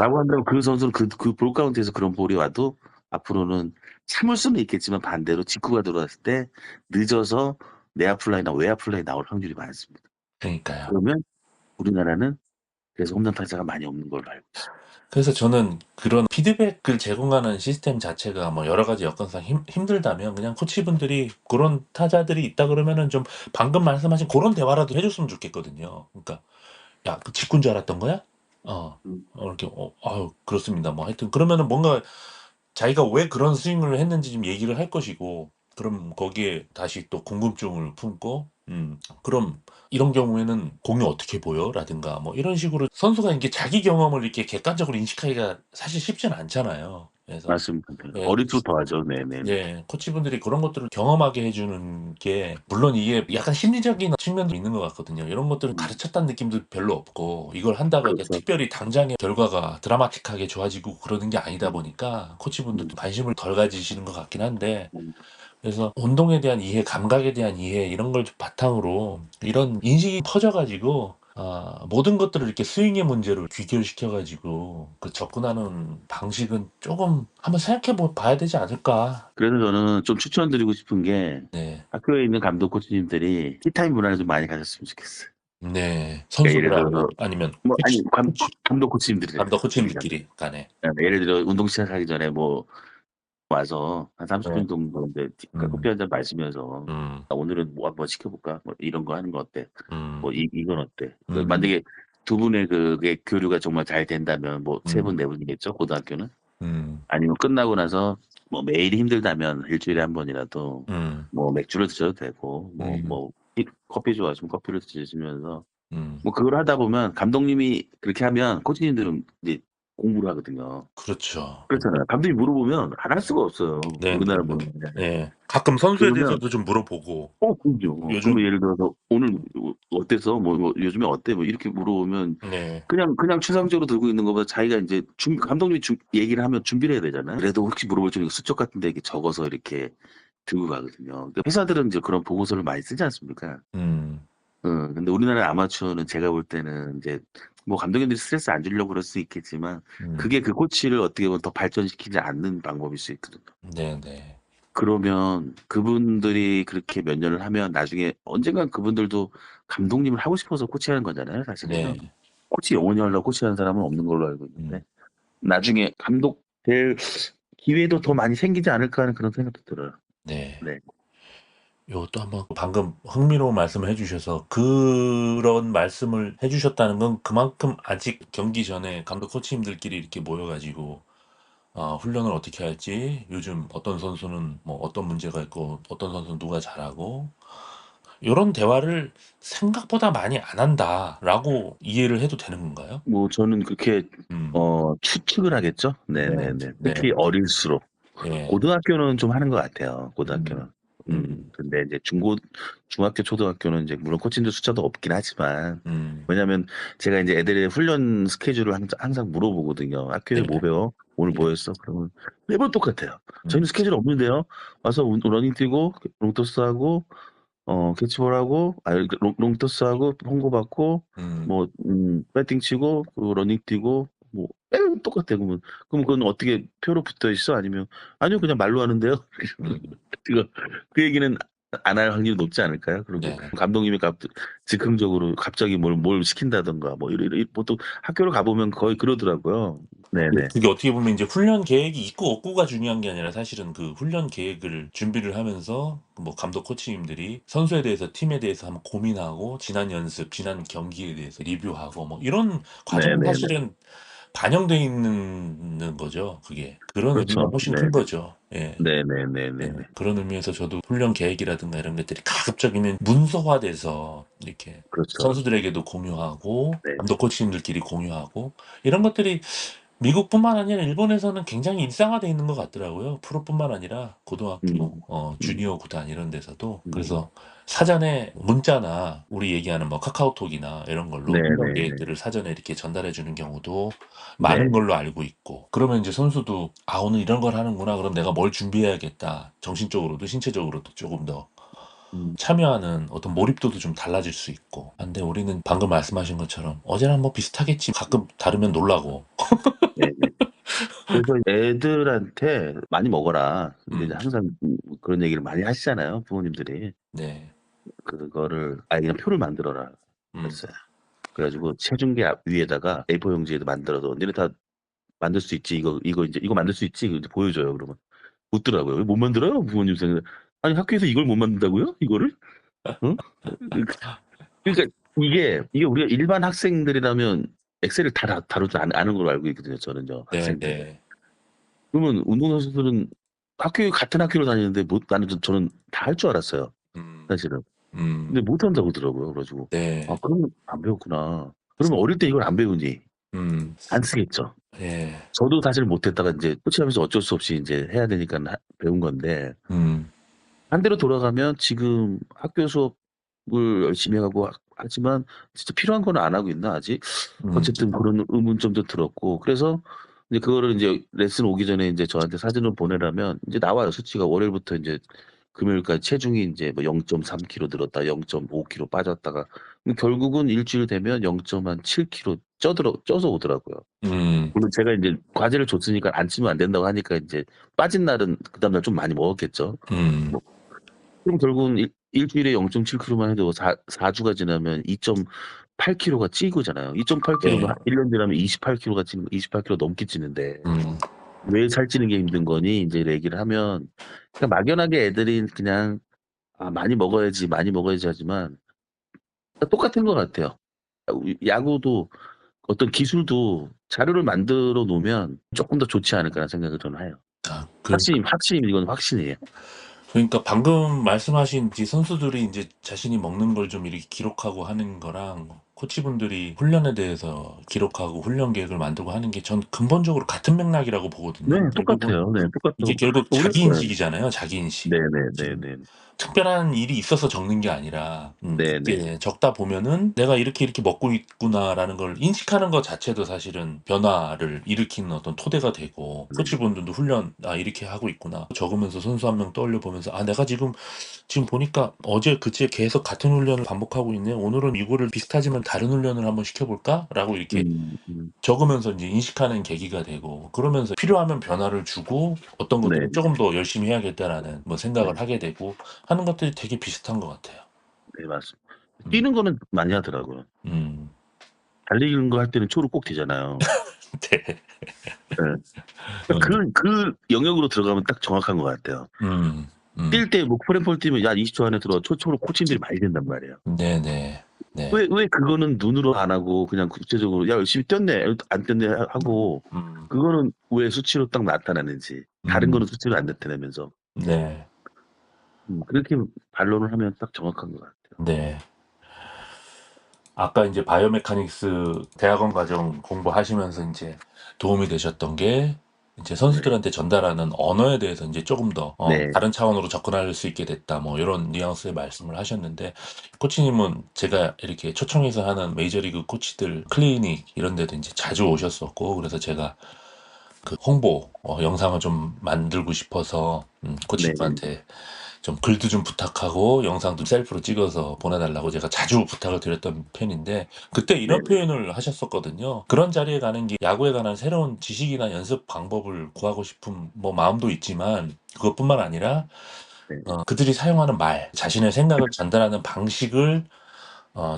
그 선수는 볼 카운트에서 그런 볼이 와도 앞으로는 참을 수는 있겠지만 반대로 직구가 들어왔을 때 늦어서 내야 플라이나 외야 플라이 나올 확률이 많습니다. 그러니까요. 그러면 우리나라는 그래서 홈런 타자가 많이 없는 걸로 알고 있습니다. 그래서 저는 그런 피드백을 제공하는 시스템 자체가 뭐 여러 가지 여건상 힘들다면 그냥 코치분들이 그런 타자들이 있다 그러면은 좀 방금 말씀하신 그런 대화라도 해줬으면 좋겠거든요. 그러니까 야, 그 직구인 줄 알았던 거야? 어, 음, 이렇게 아유 그렇습니다. 뭐 하여튼 그러면은 뭔가 자기가 왜 그런 스윙을 했는지 좀 얘기를 할 것이고, 그럼 거기에 다시 또 궁금증을 품고, 그럼 이런 경우에는 공이 어떻게 보여? 라든가 뭐 이런 식으로 선수가 이게 자기 경험을 이렇게 객관적으로 인식하기가 사실 쉽지는 않잖아요. 그래서 맞습니다. 네. 예, 어릴수록 더 하죠. 네네. 예, 코치분들이 그런 것들을 경험하게 해주는 게, 물론 이게 약간 심리적인 측면도 있는 것 같거든요. 이런 것들은 음, 가르쳤다는 느낌도 별로 없고, 이걸 한다고 이제 그렇죠. 특별히 당장의 결과가 드라마틱하게 좋아지고 그러는 게 아니다 음, 보니까, 음, 코치분들도 관심을 덜 가지시는 것 같긴 한데, 음, 그래서 운동에 대한 이해, 감각에 대한 이해, 이런 걸 바탕으로, 이런 인식이 퍼져가지고, 모든 것들을 이렇게 스윙의 문제로 귀결시켜가지고, 그 접근하는 방식은 조금 한번 생각해 봐야 되지 않을까. 그래서 저는 좀 추천드리고 싶은 게 네. 학교에 있는 감독 코치님들이 티타임 문화를 좀 많이 가졌으면 좋겠어요. 네. 그러니까 예를 선수들하고 들어서 아니면 뭐 아니 코치, 감독 코치님들이 감독 들이 간다. 코치님들끼리 간에. 예를 들어 운동 시작하기 전에 뭐 와서 한 네. 30분 정도 이제 커피 음, 한 잔 마시면서 음, 오늘은 뭐 한번 시켜볼까? 뭐 이런 거 하는 거 어때? 음, 뭐 이건 어때? 그 음, 만약에 두 분의 그게 교류가 정말 잘 된다면 뭐 세 분 음, 네 분이겠죠 고등학교는 음, 아니면 끝나고 나서 뭐 매일이 힘들다면 일주일에 한 번이라도 음, 뭐 맥주를 드셔도 되고 음, 커피 좋아하시면 커피를 드시면서 음. 뭐 그걸 하다 보면 감독님이 그렇게 하면 코치님들은 이제 공부를 하거든요. 그렇죠. 그렇잖아요. 감독님 물어보면 안 할 수가 없어요. 네, 네, 우리나라 네. 보면. 네. 가끔 선수에 그러면 대해서도 좀 물어보고, 그럼요. 그러면 요즘, 예를 들어서 오늘 어땠어? 뭐 요즘에 어때? 뭐 이렇게 물어보면 네, 그냥 추상적으로 들고 있는 것보다 자기가 이제 감독님이 얘기를 하면 준비를 해야 되잖아요. 그래도 혹시 물어볼 때 수첩 같은 데 이렇게 적어서 이렇게 들고 가거든요. 그러니까 회사들은 이제 그런 보고서를 많이 쓰지 않습니까? 음, 근데 우리나라 아마추어는 제가 볼 때는 이제 뭐 감독님들이 스트레스 안 주려고 그럴 수 있겠지만 음, 그게 그 코치를 어떻게 보면 더 발전시키지 않는 방법일 수 있거든요. 네, 네, 그러면 그분들이 그렇게 몇 년을 하면 나중에 언젠간 그분들도 감독님을 하고 싶어서 코치하는 거잖아요, 사실은요. 네, 코치 영원히 하려고 코치하는 사람은 없는 걸로 알고 있는데 음, 나중에 감독 될 기회도 더 많이 생기지 않을까 하는 그런 생각도 들어요. 네. 네. 요것도 한번 방금 흥미로운 말씀을 해주셔서 그런 말씀을 해주셨다는 건 그만큼 아직 경기 전에 감독 코치님들끼리 이렇게 모여가지고 훈련을 어떻게 할지, 요즘 어떤 선수는 뭐 어떤 문제가 있고 어떤 선수는 누가 잘하고 요런 대화를 생각보다 많이 안 한다라고 이해를 해도 되는 건가요? 뭐 저는 그렇게 음. 추측을 하겠죠. 네. 네네네. 네. 특히 어릴수록. 예. 고등학교는 좀 하는 것 같아요. 고등학교는. 음. 음. 근데 이제 중학교, 초등학교는 이제 물론 코치님들 숫자도 없긴 하지만 음. 왜냐면 제가 이제 애들의 훈련 스케줄을 항상 물어보거든요. 학교에 네. 뭐 배워? 오늘 뭐 네. 했어? 그러면 매번 똑같아요. 저희는 음. 스케줄 없는데요. 와서 러닝 뛰고 롱토스 하고 캐치볼하고 롱토스 하고 홍보받고 음. 뭐 배팅 치고 그 러닝 뛰고 뭐 매번 똑같아요. 그럼 그건 어떻게 표로 붙어 있어? 아니면 아니요 그냥 말로 하는데요. 음. 그 얘기는 안 할 확률이 높지 않을까요? 그리고 네. 감독님이 즉흥적으로 갑자기 뭘 시킨다든가 뭐 보통 학교를 가보면 거의 그러더라고요. 네네. 그게 어떻게 보면 이제 훈련 계획이 있고 없고가 중요한 게 아니라 사실은 그 훈련 계획을 준비를 하면서 뭐 감독 코치님들이 선수에 대해서 팀에 대해서 한번 고민하고 지난 연습, 지난 경기에 대해서 리뷰하고 뭐 이런 과정이 네네네. 사실은 반영돼 있는 거죠. 그게 그런 의미가 그렇죠. 훨씬 큰 네네. 거죠. 예. 네. 네네네네네. 그런 의미에서 저도 훈련 계획이라든가 이런 것들이 가급적이면 문서화돼서 이렇게 그렇죠. 선수들에게도 공유하고 네. 감독 코치님들끼리 공유하고 이런 것들이 미국뿐만 아니라 일본에서는 굉장히 일상화돼 있는 것 같더라고요. 프로뿐만 아니라 고등학교, 음, 주니어 구단 이런 데서도. 음. 그래서 사전에 문자나 우리 얘기하는 뭐 카카오톡이나 이런 걸로 훈련 네네네. 계획들을 사전에 이렇게 전달해 주는 경우도 많은 네. 걸로 알고 있고. 그러면 이제 선수도 아, 오늘 이런 걸 하는구나. 그럼 내가 뭘 준비해야겠다. 정신적으로도 신체적으로도 조금 더 음, 참여하는 어떤 몰입도도 좀 달라질 수 있고. 아, 근데 우리는 방금 말씀하신 것처럼 어제랑 뭐 비슷하겠지. 가끔 다르면 놀라고. 네네. 그래서 애들한테 많이 먹어라. 근데 이제 음, 항상 그런 얘기를 많이 하시잖아요, 부모님들이. 네. 그거를 아예 그냥 표를 만들어라 음. 그랬어요. 그래가지고 체중계 위에다가 A4 용지에도 만들어서 너네 다 만들 수 있지. 이거 이제 이거 만들 수 있지. 이제 보여줘요. 그러면 웃더라고요. "왜 못 만들어요?" 부모님 생각. 아니 학교에서 이걸 못 만든다고요? 이거를? 어? 그러니까 이게 우리가 일반 학생들이라면 엑셀을 다 다룰 줄 아는 걸로 알고 있거든요, 저는요, 학생들. 네네. 그러면 운동선수들은 같은 학교를 다니는데 못 저는 다 할 줄 알았어요, 음. 사실은. 근데 음. 못 한다고 그러더라고요. 그래 가지고 '아 네. 그러면 안 배웠구나.' 그러면 어릴 때 이걸 안 배우니 음. 안 쓰겠죠. 예. 저도 사실 못 했다가 인제 코치하면서 어쩔 수 없이 인제 해야 되니깐 배운 건데 음. 반대로 돌아가면 지금 학교 수업을 열심히 하고 하지만 진짜 필요한 거는 안 하고 있나 아직? 음. 어쨌든 그런 의문점도 들었고 그래서 이제 그거를 인제 레슨 오기 전에 인제 저한테 사진을 보내라면 인제 나와요. 수치가 월요일부터 인제 금요일까지 체중이 인제 뭐 0.3 킬로 늘었다, 0.5 킬로 빠졌다가 결국은 일주일 되면 0.7 킬로 쪄서 오더라고요. 음. 물론 제가 인제 과제를 줬으니까 안 찌면 안 된다고 하니까 인제 빠진 날은 그다음 날 좀 많이 먹었겠죠. 음. 뭐 그럼 결국은 일주일에 0.7 킬로만 해도 4주가 지나면 2.8 킬로가 찐 거잖아요. 2.8 킬로면 네. 1년 지나면 28 킬로가 28 킬로 넘게 찌는데 음. "왜 살찌는 게 힘든 거니?" 인제 얘기를 하면 그냥 막연하게 애들이 그냥 '아 많이 먹어야지, 많이 먹어야지.' 하지만 똑같은 것 같아요. 야구도 어떤 기술도 자료를 만들어 놓으면 쪼끔 더 좋지 않을까라는 생각을 저는 해요. 아 확신이 이건 확신이에요. 그러니까 방금 말씀하신 이 선수들이 인제 자신이 먹는 걸 좀 이렇게 기록하고 하는 거랑 코치분들이 훈련에 대해서 기록하고 훈련 계획을 만들고 하는 게 전 근본적으로 같은 맥락이라고 네 보거든요. 결국은 똑같아요. 네 이게 똑같다고. 결국 우리 자기 네. 인식이잖아요, 자기 인식. 지금 네네네네. 특별한 일이 있어서 적는 게 아니라 네네. 이게 적다 보면은 '내가 이렇게 먹고 있구나.'라는 걸 인식하는 것 자체도 사실은 변화를 일으키는 어떤 토대가 되고 네. 코치분들도 훈련 '아 이렇게 하고 있구나.' 적으면서 선수 한 명 떠올려 보면서 '아 내가 지금 보니까 어제 그제 계속 같은 훈련을 반복하고 있네. 오늘은 이거를 비슷하지만 다른 훈련을 한번 시켜 볼까?'라고 이렇게 음 음. 적으면서 인제 인식하는 계기가 되고 그러면서 필요하면 변화를 주고 어떤 것들은 네네. '쪼금 더 열심히 해야겠다.'라는 뭐 네. 생각을 하게 되고 하는 것들이 되게 비슷한 것 같아요. 네 맞습니다. 음. 뛰는 거는 많이 하더라고요. 음. 달리는 거 할 때는 초를 꼭 뛰잖아요. 네. 예. 그러니까 음. 그 영역으로 들어가면 딱 정확한 것 같아요. 음. 음. 뛸 때 뭐 프렘폴 뛰면 "야 20초 안에 들어와." 초로 코치님들이 많이 된단 말이에요. 네네. 네. 왜 그거는 눈으로 안 하고 그냥 구체적으로 "야 열심히 뛰었네." 안 뛰었네 하고 음. 그거는 왜 수치로 딱 나타나는지 다른 음. 거는 수치로 안 나타내면서 네. 그렇게 반론을 하면 딱 정확한 것 같아요. 네. 아까 인제 바이오메카닉스 대학원 과정 공부하시면서 인제 도움이 되셨던 게 인제 네. 선수들한테 전달하는 언어에 대해서 인제 쪼금 더 네. 다른 차원으로 접근할 수 있게 됐다 뭐 요런 뉘앙스의 말씀을 하셨는데 코치님은 제가 이렇게 초청해서 하는 메이저리그 코치들 클리닉 이런 데도 인제 자주 오셨었고 그래서 제가 그 홍보 영상을 좀 만들고 싶어서 네네. 코치님한테 좀 글도 좀 부탁하고 영상도 셀프로 찍어서 보내달라고 제가 자주 부탁을 드렸던 편인데 그때 이런 네네. 표현을 하셨었거든요. 그런 자리에 가는 게 야구에 관한 새로운 지식이나 연습 방법을 구하고 싶은 뭐 마음도 있지만 그것뿐만 아니라 네. 그들이 사용하는 말, 자신의 생각을 전달하는 방식을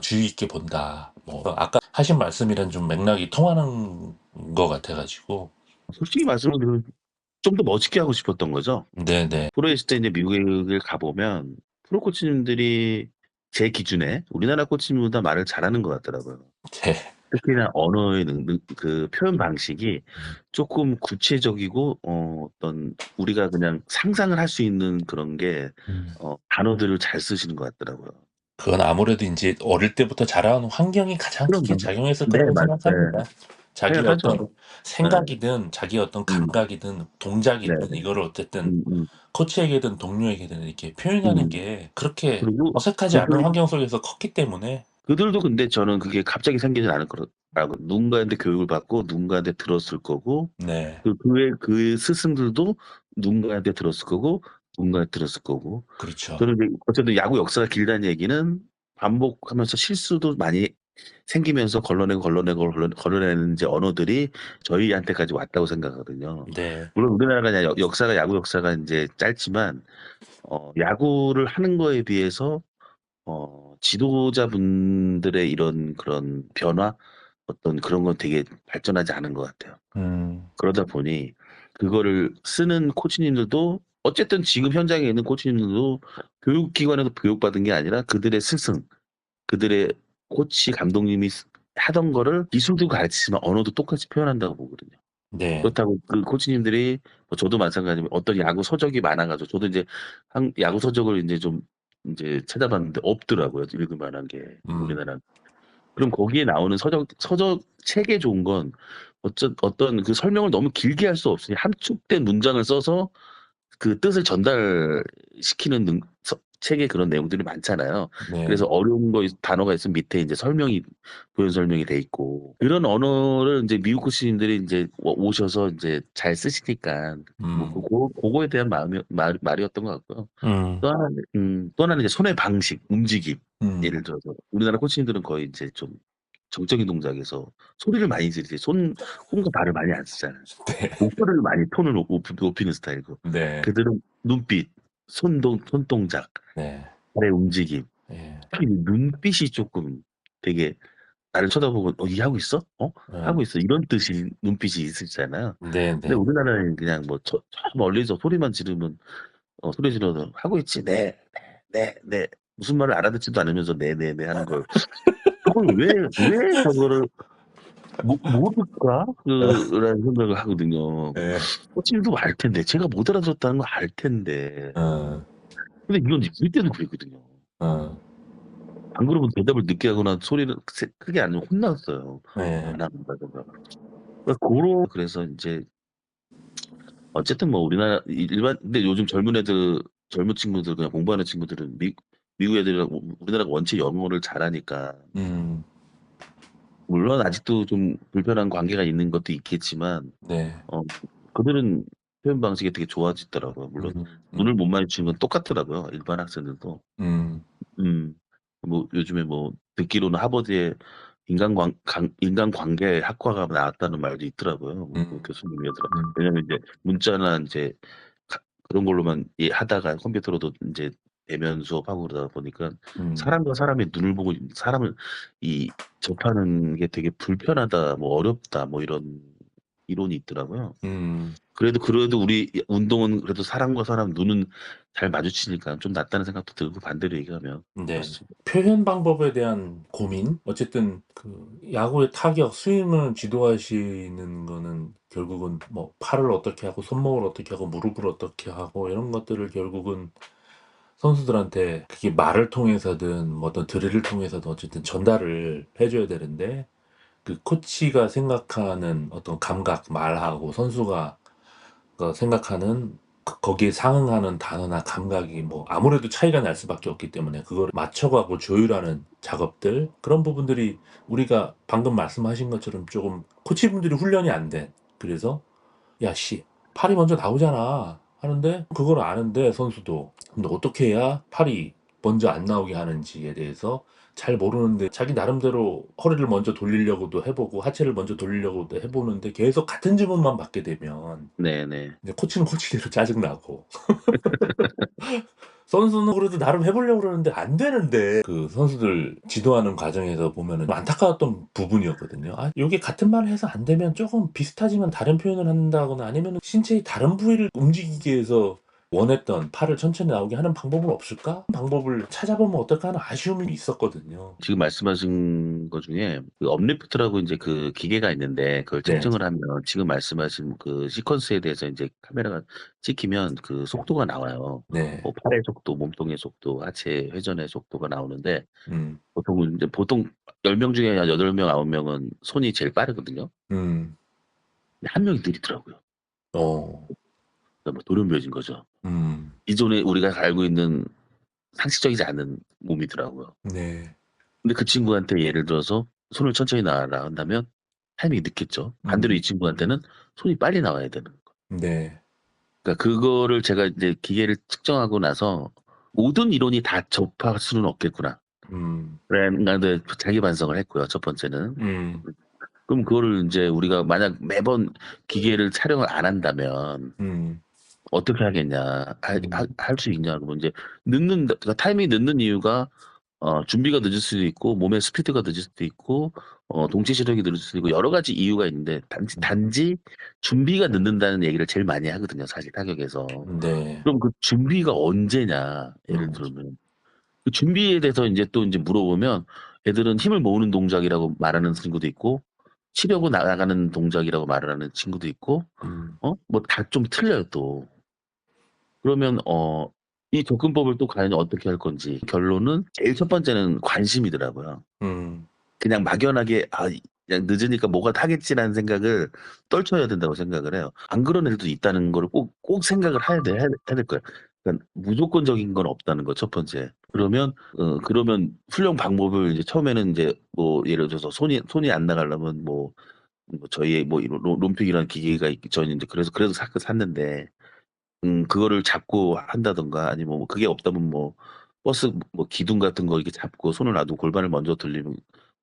주의 있게 본다. 뭐 아까 하신 말씀이랑 좀 맥락이 통하는 것 같아 가지고. 솔직히 말씀드리면 좀 더 멋있게 하고 싶었던 거죠. 네네. 프로에 있을 때 이제 미국을 가보면 프로 코치님들이 제 기준에 우리나라 코치님보다 말을 잘하는 것 같더라고요. 네. 특히나 언어의 그 표현 방식이 조금 구체적이고 어떤 우리가 그냥 상상을 할 수 있는 그런 게 단어들을 잘 쓰시는 것 같더라고요. 그건 아무래도 인제 어릴 때부터 자라온 환경이 가장 크게 그럼요. 작용했을 네, 거라고 네. 생각합니다. 자기의 생각하죠. 어떤 네. 생각이든 자기의 어떤 감각이든 동작이든 네네. 이거를 어쨌든 음. 코치에게든 동료에게든 이렇게 표현하는 음. 게 그렇게 그리고 어색하지 않은 그들 환경 속에서 컸기 때문에. 그들도 근데 저는 그게 갑자기 생기진 않을 거라고 누군가한테 교육을 받고 누군가한테 들었을 거고 네. 그 스승들도 누군가한테 들었을 거고 누군가한테 들었을 거고 그렇죠. 저는 이제 어쨌든 야구 역사가 길다는 얘기는 반복하면서 실수도 많이 생기면서 걸러내는 이제 언어들이 저희한테까지 왔다고 생각하거든요. 네. 물론 우리나라가 역사가 야구 역사가 인제 짧지만 야구를 하는 거에 비해서 지도자분들의 이런 그런 변화 어떤 그런 건 되게 발전하지 않은 것 같아요. 음. 그러다 보니 그거를 쓰는 코치님들도 어쨌든 지금 현장에 있는 코치님들도 교육기관에서 교육받은 게 아니라 그들의 스승, 그들의 코치 감독님이 하던 거를 기술도 가르치지만 언어도 똑같이 표현한다고 보거든요. 네. 그렇다고 그 코치님들이 뭐 저도 마찬가지지만 어떤 야구 서적이 많아 가지고 저도 이제 야구 서적을 인제 좀 인제 찾아봤는데 없더라고요, 읽을 만한 게 음. 우리나라. 그럼 거기에 나오는 서적 책에 좋은 건 어떤 그 설명을 너무 길게 할 수 없으니 함축된 문장을 써서 그 뜻을 전달시키는 책에 그런 내용들이 많잖아요. 네. 그래서 어려운 단어가 있으면 밑에 인제 부연 설명이 돼 있고 그런 언어를 인제 미국 코치님들이 인제 오셔서 인제 잘 쓰시니까 뭐 음. 고거에 대한 말이었던 것 같고요. 음. 또 하나는 이제 손의 방식, 움직임. 음. 예를 들어서 우리나라 코치님들은 거의 인제 좀 정적인 동작에서 소리를 많이 지르지 손과 발을 많이 안 쓰잖아요. 네. 목소리를 많이 톤을 높이는 스타일이고 네. 그들은 눈빛, 손동작, 네. 발의 움직임, 예. 특히 눈빛이 쪼끔 되게 나를 쳐다보고 "이 하고 있어? 예. 하고 있어." 이런 뜻이 눈빛이 있으시잖아요. 근데 네네. 우리나라는 그냥 뭐 저 멀리서 소리만 지르면 소리 질러서 "하고 있지. 네. 네. 네." 무슨 말을 알아듣지도 않으면서 "네네네." 하는 걸 저걸 왜 저거를 모를까? 라는 생각을 하거든요. 예. 코치님도 알 텐데 제가 못 알아들었다는 걸 알 텐데. 어. 근데 이건 우리 때도 그랬거든요. 어. 안 그러면 대답을 늦게 하거나 소리를 크게 안 내면 혼났어요. 예. 안 한다든가. 그래서 인제 어쨌든 뭐 우리나라 근데 요즘 젊은 친구들 그냥 공부하는 친구들은 미국 애들이랑 우리나라가 원체 영어를 잘하니까 음. 물론 아직도 좀 불편한 관계가 있는 것도 있겠지만 네. 어 그들은 표현 방식이 되게 좋아지더라고요. 물론 눈을 못 마주치는 건 똑같더라고요, 일반 학생들도. 음. 음. 뭐 요즘에 뭐 듣기로는 하버드에 인간관계 학과가 나왔다는 말도 있더라고요. 그 음. 교수님이 하더라. 음. 왜냐면 이제 문자나 인제 그런 걸로만 하다가 컴퓨터로도 인제 대면 수업하고 그러다 보니까 음. 사람과 사람의 눈을 보고 사람을 접하는 게 되게 불편하다, 뭐 어렵다, 뭐 이런 이론이 있더라고요. 음. 그래도 우리 운동은 그래도 사람과 사람 눈은 잘 마주치니까 좀 낫다는 생각도 들고 반대로 얘기하면 네. 그렇습니다. 표현 방법에 대한 고민? 어쨌든 그 야구의 타격 스윙을 지도하시는 거는 결국은 뭐 팔을 어떻게 하고 손목을 어떻게 하고 무릎을 어떻게 하고 이런 것들을 결국은 선수들한테 그게 말을 통해서든 뭐 어떤 드릴을 통해서든 어쨌든 전달을 해 줘야 되는데 그 코치가 생각하는 어떤 감각, 말하고 선수가 생각하는 거기에 상응하는 단어나 감각이 뭐 아무래도 차이가 날 수밖에 없기 때문에 그거를 맞춰가고 조율하는 작업들 그런 부분들이 우리가 방금 말씀하신 것처럼 조금 코치분들이 훈련이 안 된 그래서 "야 씨 팔이 먼저 나오잖아." 하는데 그걸 아는데 선수도 근데 어떻게 해야 팔이 먼저 안 나오게 하는지에 대해서 잘 모르는데 자기 나름대로 허리를 먼저 돌리려고도 해 보고 하체를 먼저 돌리려고도 해 보는데 계속 같은 질문만 받게 되면 네네. 이제 코치는 코치대로 짜증 나고 선수는 그래도 나름 해 보려고 그러는데 안 되는데 그 선수들 지도하는 과정에서 보면은 좀 안타까웠던 부분이었거든요. 아 요게 같은 말을 해서 안 되면 쪼금 비슷하지만 다른 표현을 한다거나 아니면은 신체의 다른 부위를 움직이게 해서 원했던 팔을 천천히 나오게 하는 방법은 없을까? 방법을 찾아보면 어떨까 하는 아쉬움이 있었거든요. 지금 말씀하신 것 중에 그 업리프트라고 인제 그 기계가 있는데 그걸 네. 측정을 하면 지금 말씀하신 그 시퀀스에 대해서 인제 카메라가 찍히면 그 속도가 나와요. 네. 뭐 팔의 속도, 몸통의 속도, 하체 회전의 속도가 나오는데 음. 보통 10명 중에 한 8 명, 9 명은 손이 제일 빠르거든요. 음. 근데 한 명이 느리더라고요. 어. 그러니까 뭐 돌연변이인 거죠. 음. 기존에 우리가 알고 있는 상식적이지 않은 몸이더라고요. 네. 근데 그 친구한테 예를 들어서 "손을 천천히 놔라." 한다면 타이밍이 늦겠죠. 반대로 음. 이 친구한테는 손이 빨리 나와야 되는 거예요. 네. 그러니까 그거를 제가 이제 기계를 측정하고 나서 '모든 이론이 다 접할 수는 없겠구나.' 음. 라는 데 자기 반성을 했고요, 첫 번째는. 음. 그럼 그거를 인제 우리가 만약 매번 기계를 촬영을 안 한다면 음. 어떻게 하겠냐. 음. 할 수 있냐. 그러면 인제 그러니까 타이밍이 늦는 이유가 준비가 늦을 수도 있고 몸의 스피드가 늦을 수도 있고 동체 시력이 늦을 수도 있고 여러 가지 이유가 있는데 음. 단지 준비가 늦는다는 얘기를 제일 많이 하거든요, 사실 타격에서. 네. 그럼 그 준비가 언제냐 예를 음. 들면. 그 준비에 대해서 인제 또 인제 물어보면 애들은 힘을 모으는 동작이라고 말하는 친구도 있고 치려고 나가는 동작이라고 말을 하는 친구도 있고 음. 뭐 다 좀 틀려요 또. 그러면 이 접근법을 또 과연 어떻게 할 건지 결론은 제일 첫 번째는 관심이더라고요. 음. 그냥 막연하게 '아 그냥 늦으니까 뭐가 타겠지.'라는 생각을 떨쳐야 된다고 생각을 해요. 안 그런 애들도 있다는 거를 꼭 생각을 해야 될 거예요. 그러니까 무조건적인 건 없다는 거 첫 번째. 그러면 훈련 방법을 이제 처음에는 인제 뭐 예를 들어서 손이 안 나가려면 저희의 뭐 이런 롬픽이라는 기계가 저희는 인제 그래서 샀는데 그거를 잡고 한다든가 아니면 뭐 그게 없다면 뭐 버스 뭐 기둥 같은 거 이렇게 잡고 손을 놔두고 골반을 먼저 돌리면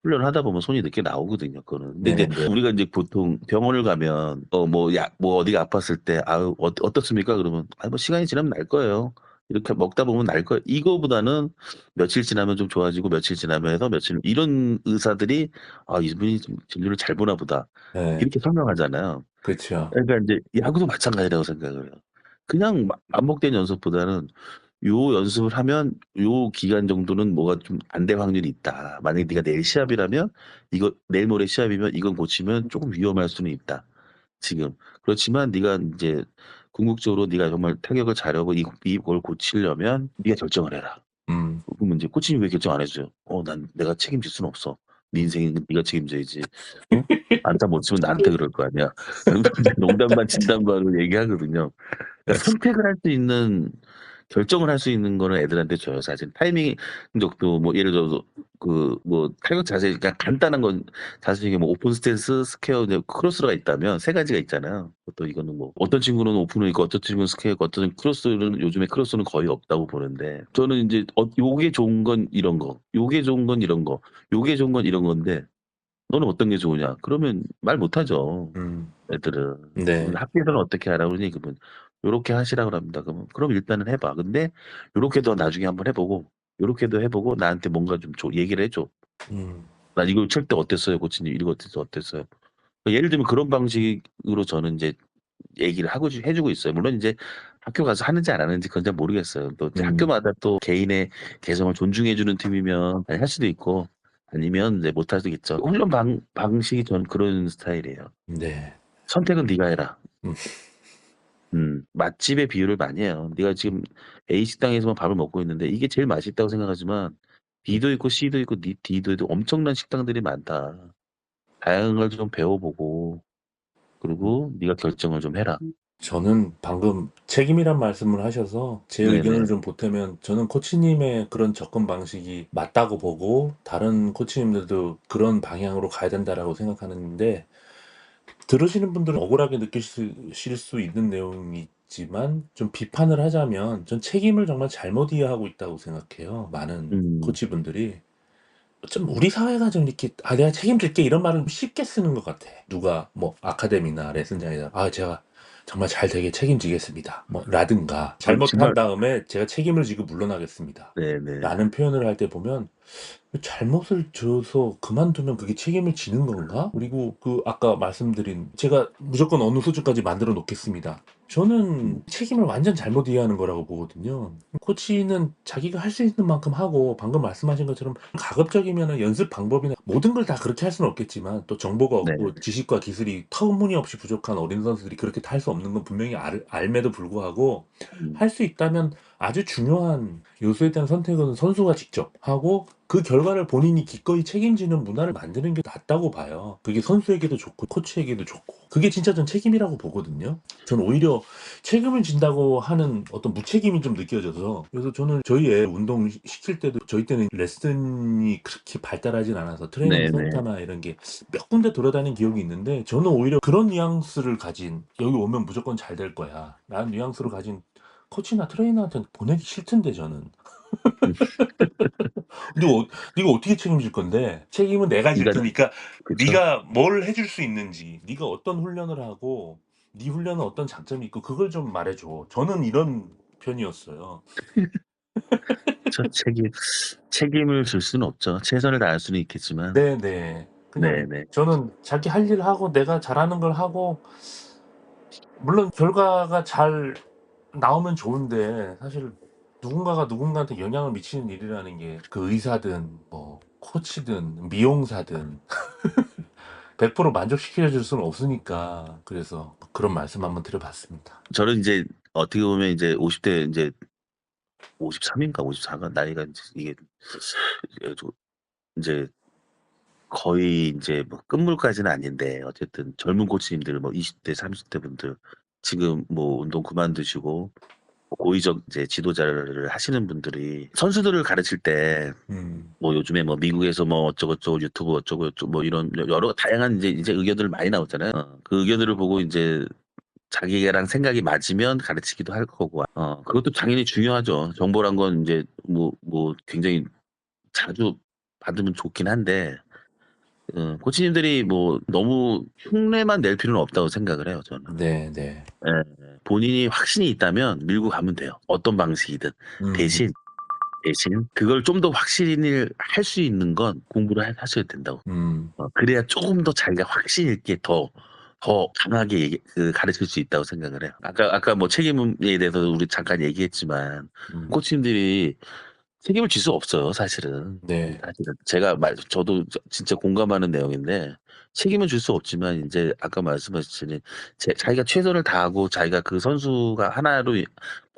훈련을 하다 보면 손이 늦게 나오거든요 그거는. 근데 이제 네네. 우리가 인제 보통 병원을 가면 뭐 어디가 아팠을 때 "아유 어떻습니까?" 그러면 "아 뭐 시간이 지나면 날 거예요. 이렇게 먹다 보면 날 거예요." 이거보다는 "며칠 지나면 좀 좋아지고 며칠 지나면 해서 며칠" 이런 의사들이 '아 이분이 좀 진료를 잘 보나 보다.' 네. 이렇게 설명하잖아요. 그쵸. 그러니까 인제 야구도 마찬가지라고 생각을 해요. 그냥 반복된 연습보다는 요 연습을 하면 요 기간 정도는 뭐가 좀 안 될 확률이 있다. 만약에 네가 내일 시합이라면 이거 내일 모레 시합이면 이건 고치면 쪼금 위험할 수는 있다, 지금. 그렇지만 네가 인제 궁극적으로 네가 정말 타격을 잘하고 이걸 고치려면 네가 결정을 해라. 음. 그러면 인제 코치님이 왜 결정 안 해 줘요? 난 내가 책임질 수는 없어. 네 음. 인생은 네가 책임져야지. 응? 안타 못 치면 나한테 그럴 거 아니야. 그러면서 이제 농담 반 진담 반으로 얘기하거든요. 그러니까 선택을 할 수 있는 결정을 할 수 있는 거는 애들한테 줘요 사실. 타이밍 적도 뭐 예를 들어서 뭐 타격 자세 그러니까 간단한 건 자세 중에 뭐 오픈 스탠스, 스퀘어 이제 크로스가 있다면 세 가지가 있잖아요. 또 이거는 뭐 어떤 친구는 오픈을 있고 어떤 친구는 스퀘어고 어떤 크로스는 요즘에 크로스는 거의 없다고 보는데 저는 인제 요게 좋은 건 이런 거, 요게 좋은 건 이런 거, 요게 좋은 건 이런 건데 "너는 어떤 게 좋으냐?" 그러면 말 못하죠. 음. 애들은. 그러면 네. 학교에서는 어떻게 하라고 그러니 그러면 "요렇게 하시라 그럽니다." 그러면 "그럼 일단은 해 봐. 근데 요렇게도 나중에 한번 해 보고 요렇게도 해 보고 나한테 뭔가 좀 얘기를 해 줘. 음. 나 이거 칠 때 어땠어요 코치님? 이거 어땠어요?" 예를 들면 그런 방식으로 저는 인제 얘기를 해 주고 있어요. 물론 인제 학교 가서 하는지 안 하는지 그건 잘 모르겠어요. 또 이제 음. 학교마다 또 개인의 개성을 존중해 주는 팀이면 할 수도 있고 아니면 이제 못 하겠죠. 훈련 방식이 저는 그런 스타일이에요. 네. "선택은 네가 해라." 음. 맛집의 비유를 많이 해요. 네가 지금 A 식당에서만 밥을 먹고 있는데 이게 제일 맛있다고 생각하지만 음. B도 있고 C도 있고 D도 있고 엄청난 식당들이 많다. 다양한 걸 좀 배워 보고 그리고 네가 결정을 좀 해라. 저는 방금 책임이란 말씀을 하셔서 제 의견을 네네. 좀 보태면 저는 코치님의 그런 접근 방식이 맞다고 보고 다른 코치님들도 그런 방향으로 가야 된다라고 생각하는데 들으시는 분들은 억울하게 느끼실 수 있는 내용이 있지만 좀 비판을 하자면 전 책임을 정말 잘못 이해하고 있다고 생각해요. 많은 음, 코치분들이. 좀 우리 사회가 좀 이렇게 "아 내가 책임질게." 이런 말을 쉽게 쓰는 것 같아. 누가 뭐 아카데미나 레슨장에다 "아 제가 정말 잘 되게 책임지겠습니다." 뭐 라든가 "잘못한 정말, 다음에 제가 책임을 지고 물러나겠습니다." 네네. 라는 표현을 할 때 보면 잘못을 져서 그만두면 그게 책임을 지는 건가? 그리고 그 아까 말씀드린 제가 무조건 어느 수준까지 만들어 놓겠습니다. 저는 책임을 완전 잘못 이해하는 거라고 보거든요. 코치는 자기가 할 수 있는 만큼 하고 방금 말씀하신 것처럼 가급적이면 연습 방법이나 모든 걸 다 그렇게 할 수는 없겠지만 또 정보가 네. 없고 지식과 기술이 터무니없이 부족한 어린 선수들이 그렇게 다 할 수 없는 건 분명히 알매도 불구하고 음, 할 수 있다면 아주 중요한 요소에 대한 선택은 선수가 직접 하고 그 결과를 본인이 기꺼이 책임지는 문화를 만드는 게 낫다고 봐요. 그게 선수에게도 좋고 코치에게도 좋고. 그게 진짜 전 책임이라고 보거든요. 전 오히려 책임을 진다고 하는 어떤 무책임이 좀 느껴져서 그래서 저는 저희 애 운동 시킬 때도 저희 때는 레슨이 그렇게 발달하진 않아서 트레이닝 네네. 센터나 이런 게 몇 군데 돌아다닌 기억이 있는데 저는 오히려 그런 뉘앙스를 가진 여기 오면 무조건 잘 될 거야 라는 뉘앙스를 가진 코치나 트레이너한테는 보내기 싫던데 저는. 음, 네가 어떻게 책임질 건데? 책임은 내가 질 네가, 테니까 그쵸. 네가 뭘 해줄 수 있는지, 네가 어떤 훈련을 하고, 네 훈련은 어떤 장점이 있고 그걸 좀 말해줘. 저는 이런 편이었어요. 저 책임을 질 수는 없죠. 최선을 다할 수는 있겠지만, 네네. 그냥 네네. 저는 자기 할 일 하고 내가 잘하는 걸 하고 물론 결과가 잘 나오면 좋은데 사실 누군가가 누군가한테 영향을 미치는 일이라는 게 그 의사든 뭐 코치든 미용사든 100% 만족시켜 줄 수는 없으니까 그래서 그런 말씀 한번 드려봤습니다. 저는 이제 어떻게 보면 이제 50대 이제 53인가 54가 나이가 이제 이게 이제 거의 이제 뭐 끝물까지는 아닌데 어쨌든 젊은 코치님들 뭐 20대 30대 분들 지금 뭐 운동 그만두시고 고위적 이제 지도자를 하시는 분들이 선수들을 가르칠 때 음. 뭐 요즘에 뭐 미국에서 뭐 어쩌고저쩌고 유튜브 어쩌고저쩌고 뭐 이런 여러 다양한 이제 의견들 많이 나오잖아요. 그 의견들을 보고 이제 자기랑 생각이 맞으면 가르치기도 할 거고, 그것도 당연히 중요하죠. 정보란 건 이제 뭐 굉장히 자주 받으면 좋긴 한데, 코치님들이 뭐 너무 흉내만 낼 필요는 없다고 생각을 해요, 저는. 네네. 예, 본인이 확신이 있다면 밀고 가면 돼요. 어떤 방식이든. 음. 대신, 그걸 좀 더 확신을 할 수 있는 건 공부를 하셔야 된다고. 음. 그래야 조금 더 자기가 확신 있게 더 강하게 가르칠 수 있다고 생각을 해요. 아까 뭐 책임에 대해서 우리 잠깐 얘기했지만, 음. 코치님들이 책임을 질 수 없어요, 사실은. 네. 사실은. 저도 진짜 공감하는 내용인데, 책임은 질 수 없지만, 이제 아까 말씀하셨듯이, 자기가 최선을 다하고, 자기가 그 선수가 하나로,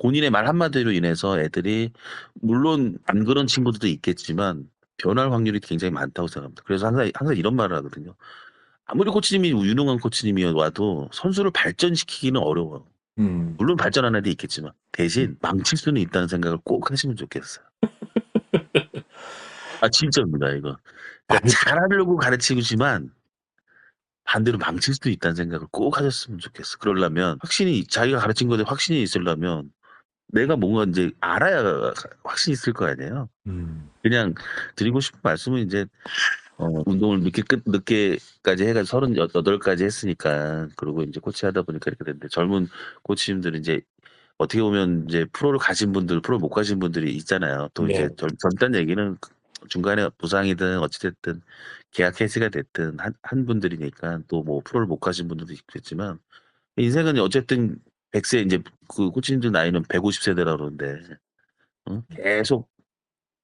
본인의 말 한마디로 인해서 애들이, 물론 안 그런 친구들도 있겠지만, 변할 확률이 굉장히 많다고 생각합니다. 그래서 항상 이런 말을 하거든요. 아무리 코치님이 유능한 코치님이 와도 선수를 발전시키기는 어려워요. 음. 물론 발전하는 애도 있겠지만, 음. 대신 망칠 수는 있다는 생각을 꼭 하시면 좋겠어요. 아, 진짜입니다, 이거. 그러니까 아니 잘하려고 가르치지만 반대로 망칠 수도 있다는 생각을 꼭 하셨으면 좋겠어. 그러려면 자기가 가르친 것에 확신이 있으려면 내가 뭔가 이제 알아야 확신이 있을 거 아니에요. 음. 그냥 드리고 싶은 말씀은 이제 운동을 늦게까지 해가지고 38까지 했으니까, 그리고 이제 코치하다 보니까 이렇게 됐는데, 젊은 코치님들은 이제 어떻게 보면 이제 프로 못 가신 분들이 있잖아요. 또 이제 네. 젊다는 얘기는 중간에 부상이든 어찌됐든 계약 해지가 됐든 한 분들이니까, 또 뭐 프로를 못 가신 분들도 있겠지만, 인생은 어쨌든 100세 이제 그 코치님들 나이는 150세대라 그러는데, 계속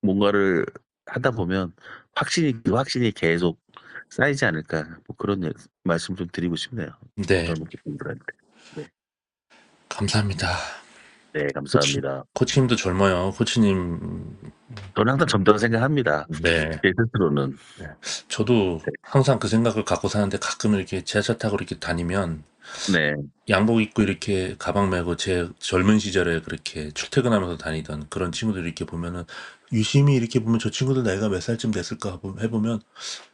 뭔가를 하다 보면 그 확신이 계속 쌓이지 않을까, 뭐 그런 말씀 좀 드리고 싶네요. 네. 젊은 분들한테. 네. 감사합니다. 네, 코치 감사합니다. 코치님도 젊어요. 코치님. 저는 항상 젊다고 생각합니다. 네. 제 스스로는. 네. 저도 항상 그 생각을 갖고 사는데 가끔 이렇게 지하철 타고 이렇게 다니면 네. 양복 입고 이렇게 가방 메고 제 젊은 시절에 그렇게 출퇴근하면서 다니던 그런 친구들 이렇게 보면은 유심히 이렇게 보면 저 친구들 나이가 몇 살쯤 됐을까 해보면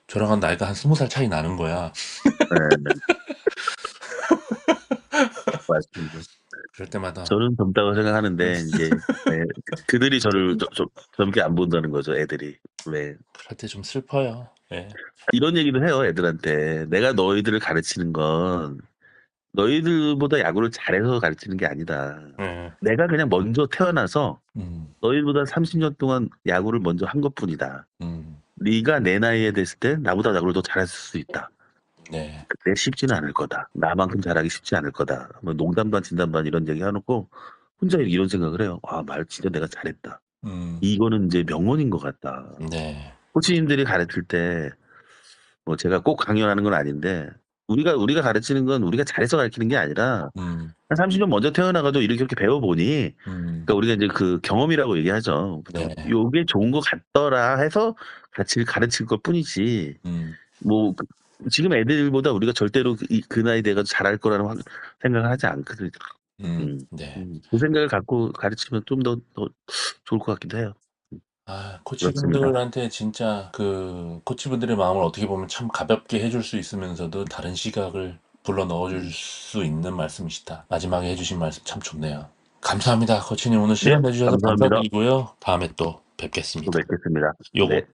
저랑 한 나이가 한 20살 차이 나는 거야. 네, 네. 맞습니다. 그럴 때마다 저는 젊다고 생각하는데 인제 네 그들이 저를 좀 젊게 안 본다는 거죠, 애들이. 왜 그럴 때 좀 슬퍼요. 예. 이런 얘기도 해요, 애들한테. "내가 너희들을 가르치는 건 너희들보다 야구를 잘해서 가르치는 게 아니다. 예. 내가 그냥 먼저 태어나서 음. 너희보다 30년 동안 야구를 먼저 한 것뿐이다. 음. 네가 내 나이에 됐을 때 나보다 야구를 더 잘했을 수 있다. 네. 근데 쉽지는 않을 거다. 나만큼 잘하기 쉽지 않을 거다." 뭐 농담 반 진담 반 이런 얘기 해 놓고 혼자 이런 생각을 해요. '아 말 진짜 내가 잘했다. 음. 이거는 인제 명언인 것 같다.' 네. 코치님들이 가르칠 때 뭐 제가 꼭 강요하는 건 아닌데 우리가 가르치는 건 우리가 잘해서 가르치는 게 아니라 음. 한 30년 먼저 태어나 가지고 이렇게 배워 보니 음. 그러니까 우리가 인제 그 경험이라고 얘기하죠. 네. '요게 좋은 것 같더라.' 해서 가르칠 것뿐이지 음. 뭐 지금 애들보다 우리가 절대로 그 나이 돼 가지고 잘할 거라는 생각을 하지 않거든요. 음. 네. 그 생각을 갖고 가르치면 좀 더 좋을 것 같기도 해요. 아 그렇습니다. 코치분들한테 진짜 그 코치분들의 마음을 어떻게 보면 참 가볍게 해줄 수 있으면서도 다른 시각을 불러 넣어 줄 수 있는 말씀이시다. 마지막에 해 주신 말씀 참 좋네요. 감사합니다. 코치님 오늘 네. 시간 내 주셔서 감사합니다. 감사드리고요. 다음에 또 또 뵙겠습니다. 뵙겠습니다. 요거 네.